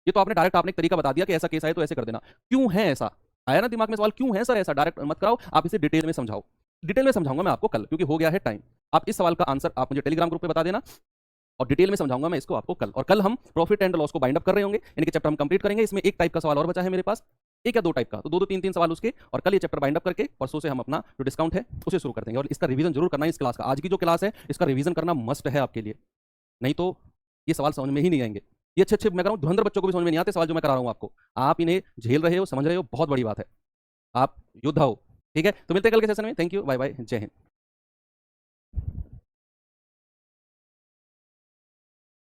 ये तो आपने डायरेक्ट आपने एक तरीका बता दिया कि ऐसा केस आए तो ऐसे कर देना, क्यों है ऐसा, आया ना दिमाग में सवाल, क्यों है सर ऐसा, डायरेक्ट मत कराओ, आप इसे डिटेल में समझाओ। डिटेल में समझाऊंगा मैं आपको कल, क्योंकि हो गया है टाइम। आप इस सवाल का आंसर आप मुझे टेलीग्राम ग्रुप पे बता देना, और डिटेल में समझाऊंगा मैं इसको आपको कल। और कल हम प्रॉफिट एंड लॉस को बाइंड अप कर रहे होंगे, इनके चैप्टर हम कंप्लीट करेंगे। इसमें एक टाइप का सवाल और बचा है मेरे पास, एक या दो टाइप का, तो दो दो तीन तीन सवाल उसके, और कल ये चैप्टर बाइंड अप करके परसों से हम अपना जो डिस्काउंट है उसे शुरू कर देंगे। और इसका रिवीजन जरूर करना है, इस क्लास का, आज की जो क्लास है इसका रिवीजन करना मस्ट है आपके लिए, नहीं तो ये सवाल समझ में ही नहीं आएंगे। ये अच्छे अच्छे मैं कह रहा हूँ धुरंधर बच्चों को भी समझ में नहीं आते सवाल जो मैं करा रहा हूँ आपको, आप इन्हें झेल रहे हो, समझ रहे हो, बहुत बड़ी बात है, आप योद्धा हो। ठीक है, तो मिलते हैं कल के सेशन में। थैंक यू, बाय बाय, जय हिंद।